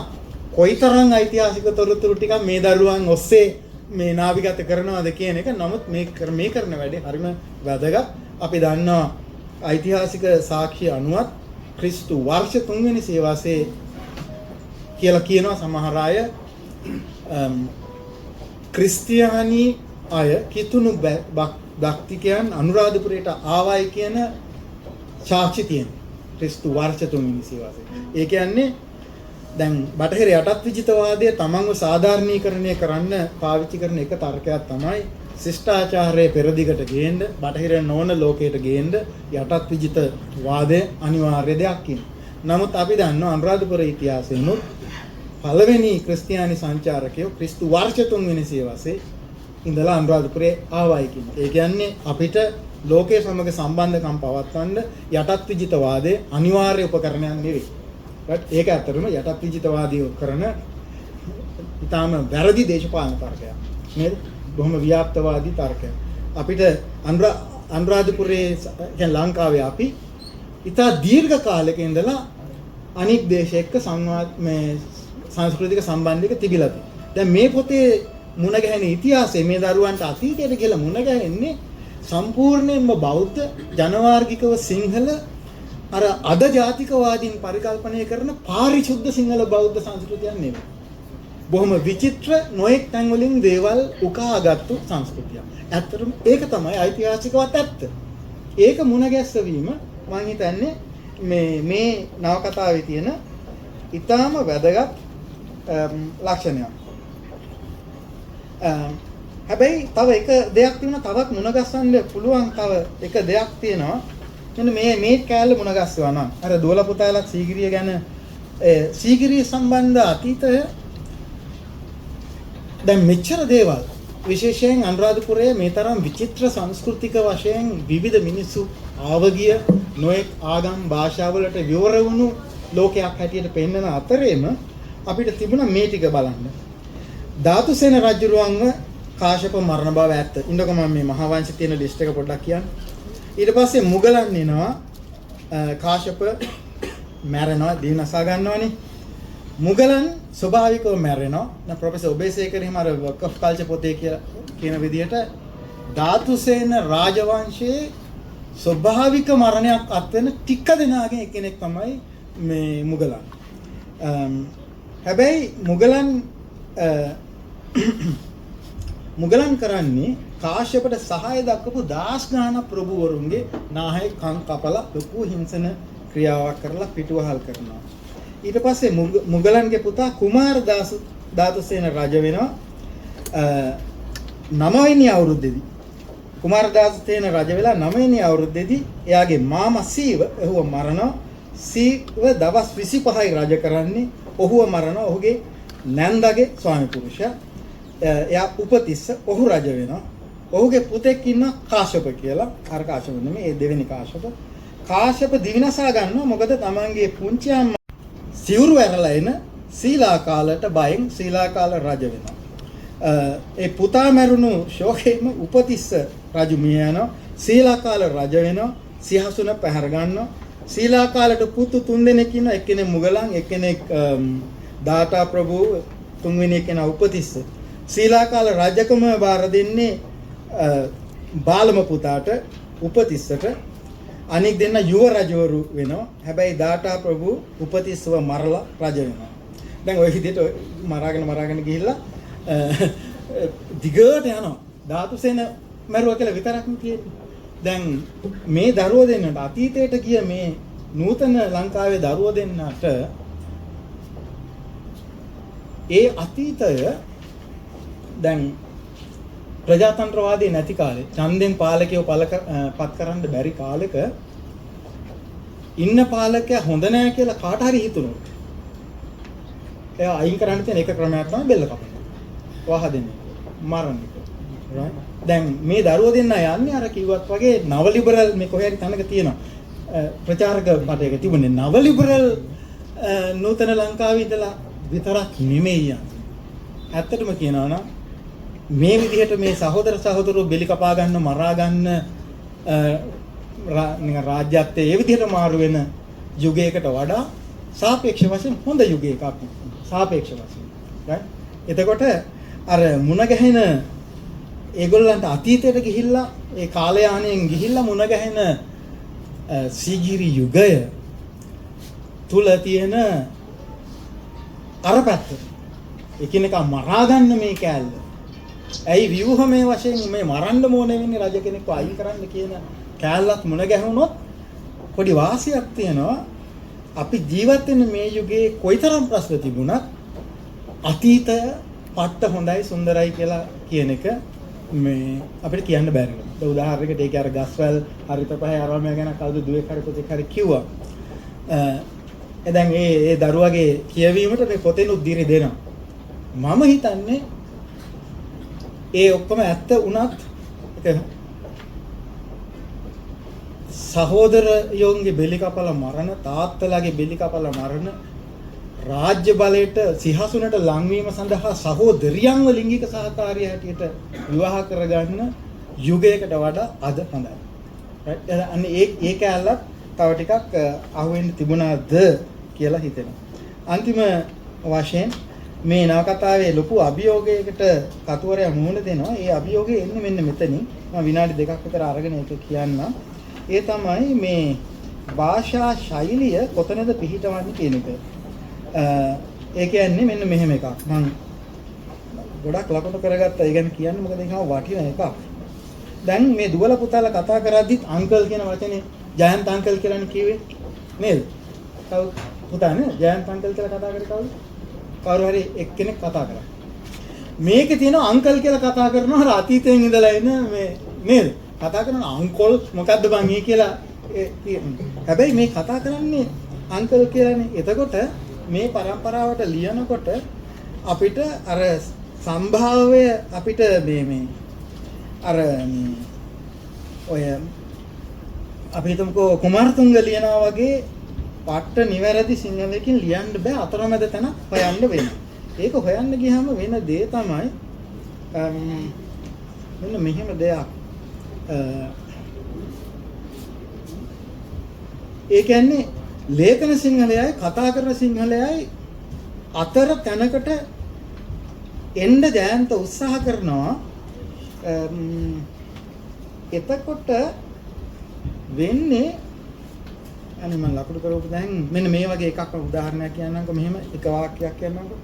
කොයිතරම් ඓතිහාසික තොරතුරු ටිකක් මේ දරුවන් ඔස්සේ මේ නාවිගත කරනවාද කියන එක. නමුත් මේ කරන වැඩේ හරිම වැදගත්. අපි දන්නවා ඓතිහාසික සාක්ෂි අනුවත් ක්‍රිස්තු වර්ෂ 3 වෙනි සේවාසේ කියලා කියනවා සමහර අය. ක්‍රිස්තියානි අය කිතුණු භක්තිකයන් අනුරාධපුරයට ආවයි කියන සාක්ෂි තියෙනවා. ක්‍රිස්තු වර්ෂ 3 වෙනි සේවාසේ. ඒ කියන්නේ දැන් බටහිර යටත් විජිතවාදය තමන්ව සාධාරණීකරණය කරන්න පාවිච්චි කරන එක තර්කයක් තමයි ශිෂ්ටාචාරයේ පෙරදිගට ගේන්න බටහිර නොවන ලෝකයට ගේන්න යටත් විජිතවාදය අනිවාර්ය දෙයක් කියන. නමුත් අපි දන්නවා අනුරාධපුර ඉතිහාසයෙන්ුත් පළවෙනි ක්‍රිස්තියානි සංචාරකයෝ ක්‍රිස්තු වර්ෂ 3 වෙනි සේවාසේ ඉඳලා අනුරාධපුරේ ආවයි කියන. ඒ කියන්නේ අපිට ලෝකයේ සමග සම්බන්ධකම් පවත්වන්න යටත් විජිතවාදයේ අනිවාර්ය උපකරණයක් නෙවෙයි. ඒක ඇත්තටම යටත් විජිතවාදීව කරන ඊටාම වැරදි දේශපාලන තර්කයක් නේද? බොහොම ව්‍යාප්තවාදී තර්කයක්. අපිට අනුරාධපුරයේ කියන්නේ ලංකාවේ අපි ඊටා දීර්ඝ කාලයක ඉඳලා අනික් දේශ එක්ක සංස්කෘතික සම්බන්ධයක තිබිලා තියෙනවා. දැන් මේ පොතේ මුණ ගැහෙන ඉතිහාසය මේ දරුවන්ට අතීතයට කියලා මුණ ගැහෙන්නේ සම්පූර්ණයෙන්ම බෞද්ධ ජනවාර්ගිකව සිංහල අර අද ජාතිකවාදීන් පරිකල්පනය කරන පාරිශුද්ධ සිංහල බෞද්ධ සංස්කෘතියක් නෙවෙයි. බොහොම විචිත්‍ර නොඑක් තැන් වලින් දේවල් උකාගත්තු සංස්කෘතියක්. ඇත්තටම ඒක තමයි ඓතිහාසිකවත් ඇත්ත. ඒක මුණ ගැස්වීම මම හිතන්නේ මේ නවකතාවේ තියෙන ඊටාම වැදගත් ලක්ෂණයක්. හැබැයි තව එක දෙයක් තියෙනවා තවත් මුණ ගැස්සන්න පුළුවන් තව එක දෙයක් තියෙනවා. මෙන්න මේ කෑල්ල මුණ ගැස්සුවා නම් අර දුවල පුතාලක් සීගිරිය ගැන සීගිරිය සම්බන්ධ අතීතය දැන් මෙච්චර දේවල් විශේෂයෙන් අනුරාධපුරයේ මේ තරම් විචිත්‍ර සංස්කෘතික වශයෙන් විවිධ මිනිස්සු ආවගිය නොඑක් ආගම් භාෂාවලට විවර වුණු ලෝකයක් හැටියට පෙන්වන අතරේම අපිට තිබුණා මේ ටික බලන්න. ධාතුසේන රජුරුවන්ව කාශ්‍යප මරණ බව ඇත්ත. ඉන්නකො මම මේ මහාවංශ තියෙන ලිස්ට් එක පොඩ්ඩක් කියන්න. ඊට පස්සේ මුගලන් එනවා කාශ්‍යප මැරෙනවා දීනසා ගන්නවනේ. මුගලන් ස්වභාවිකව මැරෙනවා. දැන් ප්‍රොෆෙසර් ඔබේසේකර හිම අර වර්ක් ඔෆ් කල්චර් පොතේ කියන විදිහට ධාතුසේන රාජවංශයේ ස්වභාවික මරණයක් අත්වෙන ටික දෙනාගෙන් එක්කෙනෙක් තමයි මේ මුගලන්. හැබැයි මුගලන් මුගලන් කරන්නේ කාශ්‍යපට සහාය දක්වපු දාස් ගාන ප්‍රභූවරුන්ගේ නාහේ කන් කපලා ලොකු හිංසන ක්‍රියාවක් කරලා පිටුවහල් කරනවා. ඊට පස්සේ මුගලන්ගේ පුතා කුමාරදාස ධාතුසේන රජ වෙනවා. 9 වෙනි අවුරුද්දේදී කුමාරදාසසේන රජ වෙලා 9 වෙනි අවුරුද්දේදී එයාගේ මාමා සීව ඔහුව මරනවා. සීව දවස් 25යි රජ කරන්නේ. ඔහුව මරනවා. ඔහුගේ නැන්දගේ ස්වාමි පුරුෂයා. එයා උපතිස්ස ඔහු රජ වෙනවා. ඔහුගේ පුතෙක් ඉන්න කාශ්‍යප කියලා. අර කාශ්‍යප නෙමෙයි ඒ දෙවෙනි කාශ්‍යප. කාශ්‍යප දිවිනසා ගන්නවා. මොකද තමන්ගේ පුංචි අම්මා සිවුරු ඇරලා එන සීලාකාලට බයෙන් සීලාකාල රජ වෙනවා. ඒ පුතා මැරුණු ශෝකයෙන්ම උපතිස්ස රජු මිය යනවා. සීලාකාල රජ වෙනවා. සිහසුන පැහැර ගන්නවා. සීලාකාලට පුතු 3 දෙනෙක් ඉන්න. එක්කෙනෙක් මුගලන්, එක්කෙනෙක් දාතා ප්‍රභූ, තුන්වෙනි කෙනා උපතිස්ස. සීලාකාල රජකම බාර දෙන්නේ බාලම පුතාට උපතිස්සට. අනික් දෙන්න යුව රජවරු වෙනවා. හැබැයි දාතා ප්‍රභූ උපතිස්සව මරලා රජ වෙනවා. දැන් ওই විදිහට මරාගෙන ගිහිල්ලා දිගට යනවා. ධාතුසේන මරුවා කියලා විතරක් නෙවෙයි. දැන් මේ දරුවෝ දෙන්නට අතීතයට ගිය මේ නූතන ලංකාවේ දරුවෝ දෙන්නට ඒ අතීතය දැන් ප්‍රජාතන්ත්‍රවාදී නැති කාලේ ඡන්දෙන් පාලකයව පත් කරන්න බැරි කාලෙක ඉන්න පාලකයා හොඳ නැහැ කියලා කාට හරි හිතුනොත් එයා අයින් කරන්න තියෙන එක ක්‍රමයක් තමයි බෙල්ල කපන. වහ දෙන්නේ. මරන්න එක. right? දැන් මේ දරුවෝ දෙන්න යන්නේ අර කිව්වත් වගේ නව ලිබරල් මේ කොහේ හරි තැනක තියෙනවා. ප්‍රචාරක මතයක තිබුණේ නව ලිබරල් නූතන ලංකාවේ ඉඳලා විතරක් නෙමෙයි යන්නේ. ඇත්තටම කියනවා නම් මේ විදිහට මේ සහෝදර සහෝදරෝ බෙලි කපා ගන්න මරා ගන්න නිකන් රාජ්‍යත්වයේ ඒ විදිහට මාරු වෙන යුගයකට වඩා සාපේක්ෂ වශයෙන් හොඳ යුගයක අපි සාපේක්ෂ වශයෙන් right එතකොට අර මුණ ගැහෙන ඒගොල්ලන්ට අතීතයට ගිහිල්ලා ඒ කාලයානයෙන් ගිහිල්ලා මුණ ගැහෙන සීගිරි යුගය තුල තියෙන අර පැත්ත එකිනෙකා මරා ගන්න මේ කෑල්ල. ඇයි ව්‍යුහමය වශයෙන් මේ මරන්න ඕනේ වෙන්නේ රජ කෙනෙක්ව අයින් කරන්න කියන කෑල්ලත් මුණ ගැහුනොත් පොඩි වාසියක් තියෙනවා. අපි ජීවත් වෙන මේ යුගයේ කොයිතරම් ප්‍රශ්න තිබුණත් අතීතය පට්ට හොඳයි සුන්දරයි කියලා කියන එක මේ අපිට කියන්න බැරි වෙනවා. උදාහරණයකට ඒක අර ගස්වැල් හරිත පහේ ආරාමය ගැන කවුද දුවෙක් හරි පුතෙක් හරි කිව්වා. දැන් ඒ දරුවගේ කියවීමට මේ පොතෙනුත් දිරි දෙනවා. මම හිතන්නේ ඒ ඔක්කොම ඇත්ත වුණත් සහෝදරයෝන්ගේ බෙලි කපලා මරණ, තාත්තලාගේ බෙලි කපලා මරණ, රාජ්‍ය බලයට සිහසුනට ලංවීම සඳහා සහෝදරියන්ව ලිංගික සහකාරිය හැටියට විවාහ කරගන්න යුගයකට වඩා අද හොඳයි. right? අන්න ඒ කැලලත් තව ටිකක් අහුවෙන්න තිබුණාද කියලා හිතෙනවා. අන්තිම වශයෙන් මේ නවකතාවේ ලොකු අභියෝගයකට කතුවරයා මුහුණ දෙනවා. ඒ අභියෝගය එන්නේ මෙන්න මෙතනින්. මම විනාඩි 2ක් විතර අරගෙන ඒක කියන්නම්. ඒ තමයි මේ භාෂා ශෛලිය කොතනද පිහිටවන්නේ කියන එක. ඒ කියන්නේ මෙන්න මෙහෙම එකක්. මම ගොඩක් ලකුණු කරගත්තා. ඒ ගැන කියන්න මොකද ඒක වටින එකක්. දැන් මේ දුවල පුතාලා කතා කරද්දිත් අංකල් කියන වචනේ ජයන්ත අංකල් කියලානේ කිව්වේ. නේද? කවුද පුතා නේ ජයන්ත අංකල් කියලා කතා කරේ කවුද? කවුරු හරි එක්කෙනෙක් කතා කරා. මේකේ තියෙන අංකල් කියලා කතා කරනවා අර අතීතයෙන් ඉඳලා එන මේ නේද? කතා කරන අංකල් මොකද්ද බං ඒ කියලා හැබැයි මේ කතා කරන්නේ අංකල් කියලානේ. එතකොට මේ પરම්පරාවට ලියනකොට අපිට අර සම්භාවය අපිට මේ අර ඔය අපි හිතමුකෝ කුමාරතුංග ලියනවා වගේ පට්ට නිවැරදි සිංහලකින් ලියන්න බෑ. අතරමැද තැන හොයන්න වෙනවා. ඒක හොයන්න ගියාම වෙන දේ තමයි මෙන්න මෙහෙම දෙයක්. ඒ කියන්නේ ලේඛන සිංහලයයි කතා කරන සිංහලයයි අතර තැනකට එන්න ජයන්ත උත්සාහ කරනවා. එතකොට වෙන්නේ අනේ මම ලකුණු කරවපු දැන් මෙන්න මේ වගේ එකක් උදාහරණයක් කියන්නම්කො. මෙහෙම එක වාක්‍යයක් කියන්නම්කො.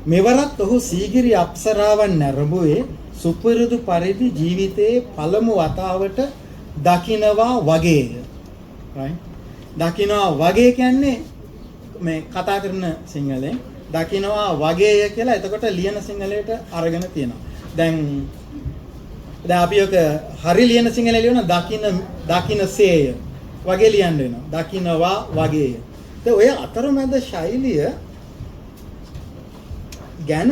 මෙවරත් ඔහු සීගිරි අප්සරාවන් නැරඹුවේ සුපුරුදු පරිදි ජීවිතයේ පළමු වතාවට දකින්නවා වගේය. right? දකින්නවා වගේ කියන්නේ මේ කතා කරන සිංහලෙන් දකින්නවා වගේය කියලා එතකොට ලියන සිංහලයට අරගෙන තියෙනවා. දැන් අපි ඔක හරි ලියන සිංහලෙන් ලියන දකින්නසේය වගේ ලියන්න වෙනවා. දකින්නවා වගේය. ඔය අතරමැද ශෛලිය ගැන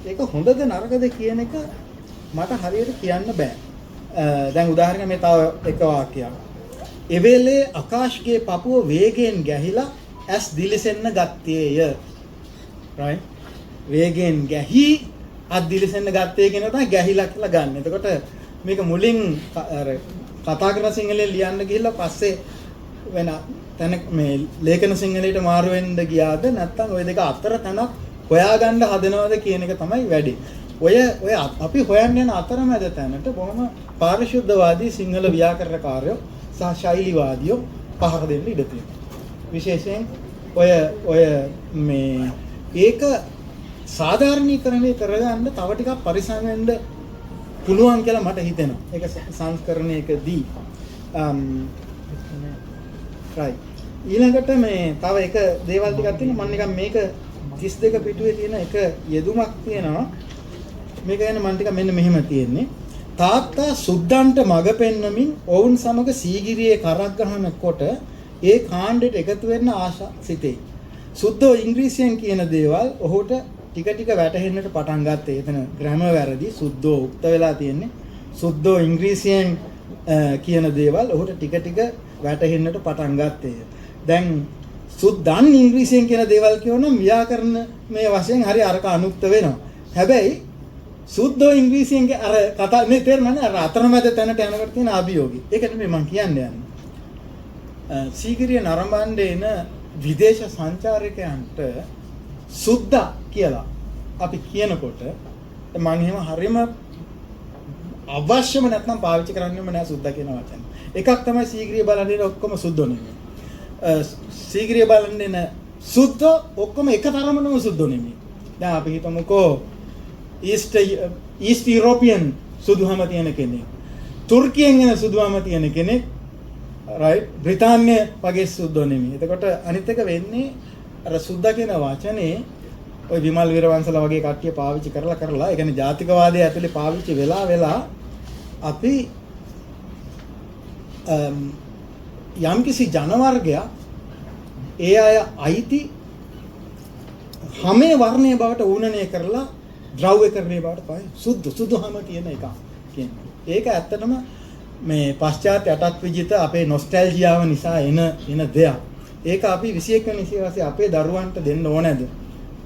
ඒක හොඳද නරකද කියන එක මට හරියට කියන්න බෑ. දැන් උදාහරණයක් මේ තව එක වාක්‍යයක්. එවේලේ ආකාශයේ පපුව වේගයෙන් ගැහිලා ඇස් දිලිසෙන්න ගත්තේය. right? වේගයෙන් ගැහි අත් දිලිසෙන්න ගත්තේ කියන තමයි ගැහිලා කියලා ගන්න. එතකොට මේක මුලින් අර කතා කරන සිංහලෙන් ලියන්න ගිහිල්ලා පස්සේ වෙන තැන මේ ලේඛන සිංහලයට මාරු වෙන්න ගියාද නැත්නම් ওই දෙක අතර තැනක් හොයාගන්න හදනවද කියන එක තමයි වැඩි. ඔය අපි හොයන්න යන අතරමැද තැනට බොහොම පාරිශුද්ධවාදී සිංහල ව්‍යාකරණකාරයෝ සහ ශෛලිවාදියෝ පහර දෙන්න ඉඩ තියෙනවා. විශේෂයෙන් ඔය මේ ඒක සාධාරණීකරණය කරගන්න තව ටිකක් පරිස්සම් වෙන්න පුළුවන් කියලා මට හිතෙනවා. ඒක සංස්කරණයකදී right. ඊළඟට මේ තව එක දේවල් ටිකක් තියෙනවා. මම නිකන් මේක 32 පිටුවේ තියෙන එක යෙදුමක් තියෙනවා. මේක ගැන මම ටික මෙන්න මෙහෙම තියෙන්නේ. තාත්තා සුද්දන්ට මඟ පෙන්වමින් ඔවුන් සමග සීගිරියේ කරක් ගහනකොට ඒ කාණ්ඩෙට එකතු වෙන්න ආශා සිටේ. සුද්දෝ ඉංග්‍රීසියෙන් කියන දේවල් ඔහුට ටික ටික වැටහෙන්නට පටන් ගත්තේ. එතන ග්‍රැමර් වැරදි. සුද්දෝ උක්ත වෙලා තියෙන්නේ. සුද්දෝ ඉංග්‍රීසියෙන් කියන දේවල් ඔහුට ටික ටික වැටහෙන්නට පටන් ගත්තේ. දැන් සුද්දන් ඉංග්‍රීසියෙන් කියන දේවල් කියවනම් ව්‍යාකරණ මේ වශයෙන් හරි අරක අනුක්ත වෙනවා. හැබැයි සුද්දෝ ඉංග්‍රීසියෙන් අර කතා මේ තේරෙන්නේ අර අතරමැද තැනට යනකොට තියෙන අභියෝගي. ඒක නෙමෙයි මම කියන්නේ. සීගිරිය නරඹන්න එන විදේශ සංචාරකයන්ට සුද්දා කියලා අපි කියනකොට මම එහෙම හරියම අවශ්‍යම නැත්නම් පාවිච්චි කරන්නෙම නෑ සුද්දා කියන වචනේ. එකක් තමයි සීගිරිය බලන්නේ ඔක්කොම සුද්දෝ නෙමෙයි. සීගිරිය බලන්නේ සුද්දෝ ඔක්කොම එක තරමටම සුද්දෝ නෙමෙයි. දැන් අපි හිතමුකෝ ඊස්ට් යුරෝපියන් සුදුහම තියෙන කෙනෙක්. තුර්කියෙන් එන සුදුහම තියෙන කෙනෙක්. right? බ්‍රිතාන්‍ය වගේ සුද්දෝ නෙමෙයි. එතකොට අනිත් එක වෙන්නේ අර සුද්දා කියන වචනේ ඔය විමල් වීරවංශලා වගේ කට්ටිය පාවිච්චි කරලා ඒ කියන්නේ ජාතිකවාදයේ ඇතුලේ පාවිච්චි වෙලා අපි යම්කිසි ජන වර්ගයක් ඒ අය අයිති හැමේ වර්ණයේ බවට ඌනණය කරලා ද්‍රව්‍යකරණයේ බවට පයි සුදුහම කියන එක කියන්නේ. ඒක ඇත්තටම මේ පශ්චාත් යටත් විජිත අපේ නොස්ටැල්ජියාව නිසා එන දෙයක්. ඒක අපි 21 වෙනි සියවසේ අපේ දරුවන්ට දෙන්න ඕනේද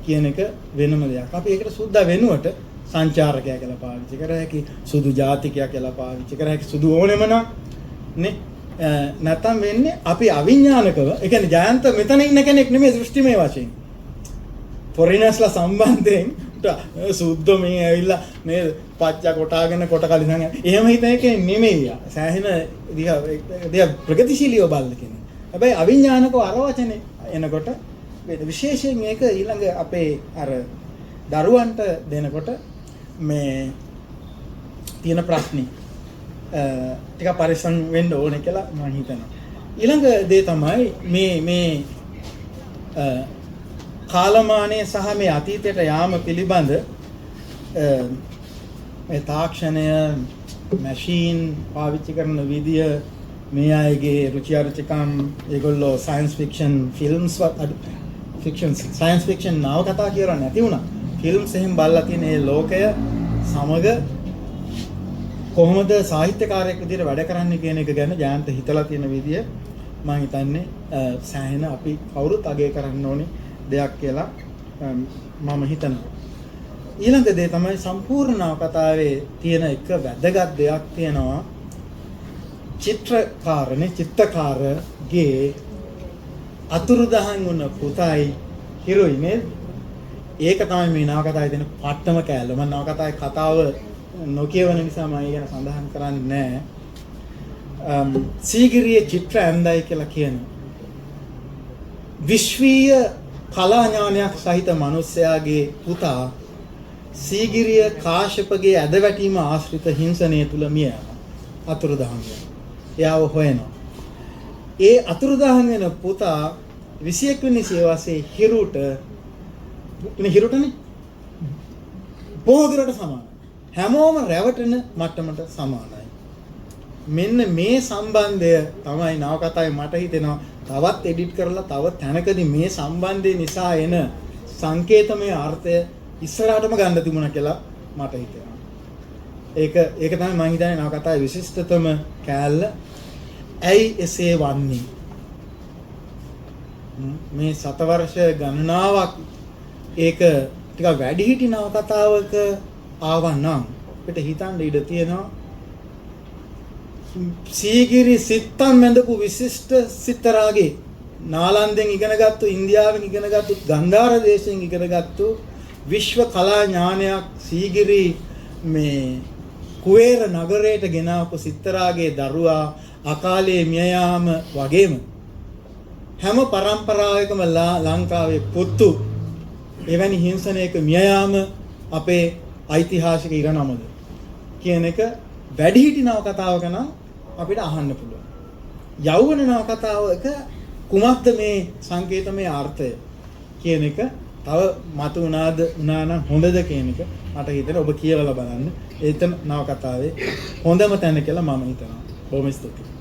කියන එක වෙනම දෙයක්. අපි ඒකට සුද්දා වෙනුවට සංචාරකයා කියලා පාවිච්චි කර හැකි, සුදු ජාතිකයා කියලා පාවිච්චි කර හැකි, සුදු ඕනෙම නේ නැත්තම් වෙන්නේ අපි අවිඥානිකව. ඒ කියන්නේ ජයන්ත මෙතන ඉන්න කෙනෙක් නෙමෙයි දෘෂ්ටිමය වශයෙන්. ෆොරිනර්ස්ලා සම්බන්ධයෙන් සුද්දෝ මේ ඇවිල්ලා මේ පච්චා කොටාගෙන කොට කලිසන් එහෙම හිතන එක නෙමෙයි. සෑහෙන දිහා ප්‍රගතිශීලීව බලන කෙනෙක්. හැබැයි අවිඥානිකව අර වචනේ එනකොට විශේෂයෙන් මේක ඊළඟ අපේ අර දරුවන්ට දෙනකොට මේ තියෙන ප්‍රශ්නේ ටික පරිස්සම් වෙන්න ඕනේ කියලා මම හිතනවා. ඊළඟ දේ තමයි මේ කාලමානයේ සහ මේ අතීතයට යාම පිළිබඳ මේ තාක්ෂණය මැෂින් පාවිච්චි කරන විදිය මේ අයගේ රුචි අරුචිකම් ඒගොල්ලෝ science fiction films science fiction නවකතා කියලා නැති වුණා. ෆිල්ම්ස් එහෙම බලලා තියෙන මේ ලෝකය සමග කොහොමද සාහිත්‍යකාරයෙක් විදිහට වැඩ කරන්නේ කියන එක ගැන ජයන්ත හිතලා තියෙන විදිය මම හිතන්නේ සෑහෙන අපි කවුරුත් අගය කරන්න ඕනේ දෙයක් කියලා මම හිතනවා. ඊළඟ දේ තමයි සම්පූර්ණ නවකතාවේ තියෙන එක වැදගත් දෙයක් තියෙනවා. චිත්තකාරගේ අතුරුදහන් වුණ පුතයි හිරුයි නේද? ඒක තමයි මේ නවකතාවේ තියෙන පට්ටම කෑල්ල. මම නවකතාවේ කතාව නොකියවන නිසා මම ඒක සඳහන් කරන්නේ නැහැ. සීගිරියේ චිත්‍ර ඇන්දයි කියලා කියන විශ්වීය කලා ඥානයක් සහිත මිනිසයාගේ පුතා සීගිරිය කාශ්‍යපගේ ඇදවැටීම ආශ්‍රිත හිංසනය තුල මිය යනවා. අතුරුදහන් වෙනවා. එයාව හොයනවා. ඒ අතුරුදහන් වෙන පුතා 21 වෙනි සියවසේ හිරුටනේ බොහෝ දුරට සමානයි. හැමෝම රැවටෙන මට්ටමට සමානයි. මෙන්න මේ සම්බන්ධය තමයි නවකතාවේ මට හිතෙනවා තවත් එඩිට් කරලා තව තැනකදී මේ සම්බන්ධය නිසා එන සංකේතමය අර්ථය ඉස්සරහටම ගන්න තිබුණා කියලා මට හිතෙනවා. ඒක තමයි මම හිතන්නේ නවකතාවේ විශිෂ්ටතම කෑල්ල. ඇයි එසේ වන්නේ? මේ සතවර්ෂ ගණනාවක් ඒක ටිකක් වැඩිහිටි නවකතාවක ආවනම් අපිට හිතන්න ඉඩ තියෙනවා සීගිරි සිත්තම් මැදපු විශිෂ්ට සිත්තරාගේ නාලන්දෙන් ඉගෙනගත්තු ඉන්දියාවෙන් ඉගෙනගත්තු ගන්ධාර දේශයෙන් ඉගෙනගත්තු විශ්ව කලා ඥානයක් සීගිරි මේ කුවේර නගරයට ගෙනාවු සිත්තරාගේ දරුවා අකාලේ මිය යාම වගේම හැම පරම්පරාවකම ලංකාවේ පුතු එවැනි හිංසනයක මිය යාම අපේ ඓතිහාසික ඉරණමද කියන එක වැඩිහිටි නවකතාවක නම් අපිට අහන්න පුළුවන්. යෞවන නවකතාවක කුමක්ද මේ සංකේතමය අර්ථය කියන එක තව මත උනා නම් හොඳද කියන එක මට හිතෙනවා ඔබ කියලා බලන්න. ඒතන නවකතාවේ හොඳම තැන කියලා මම හිතනවා. බොහොම ස්තුතියි.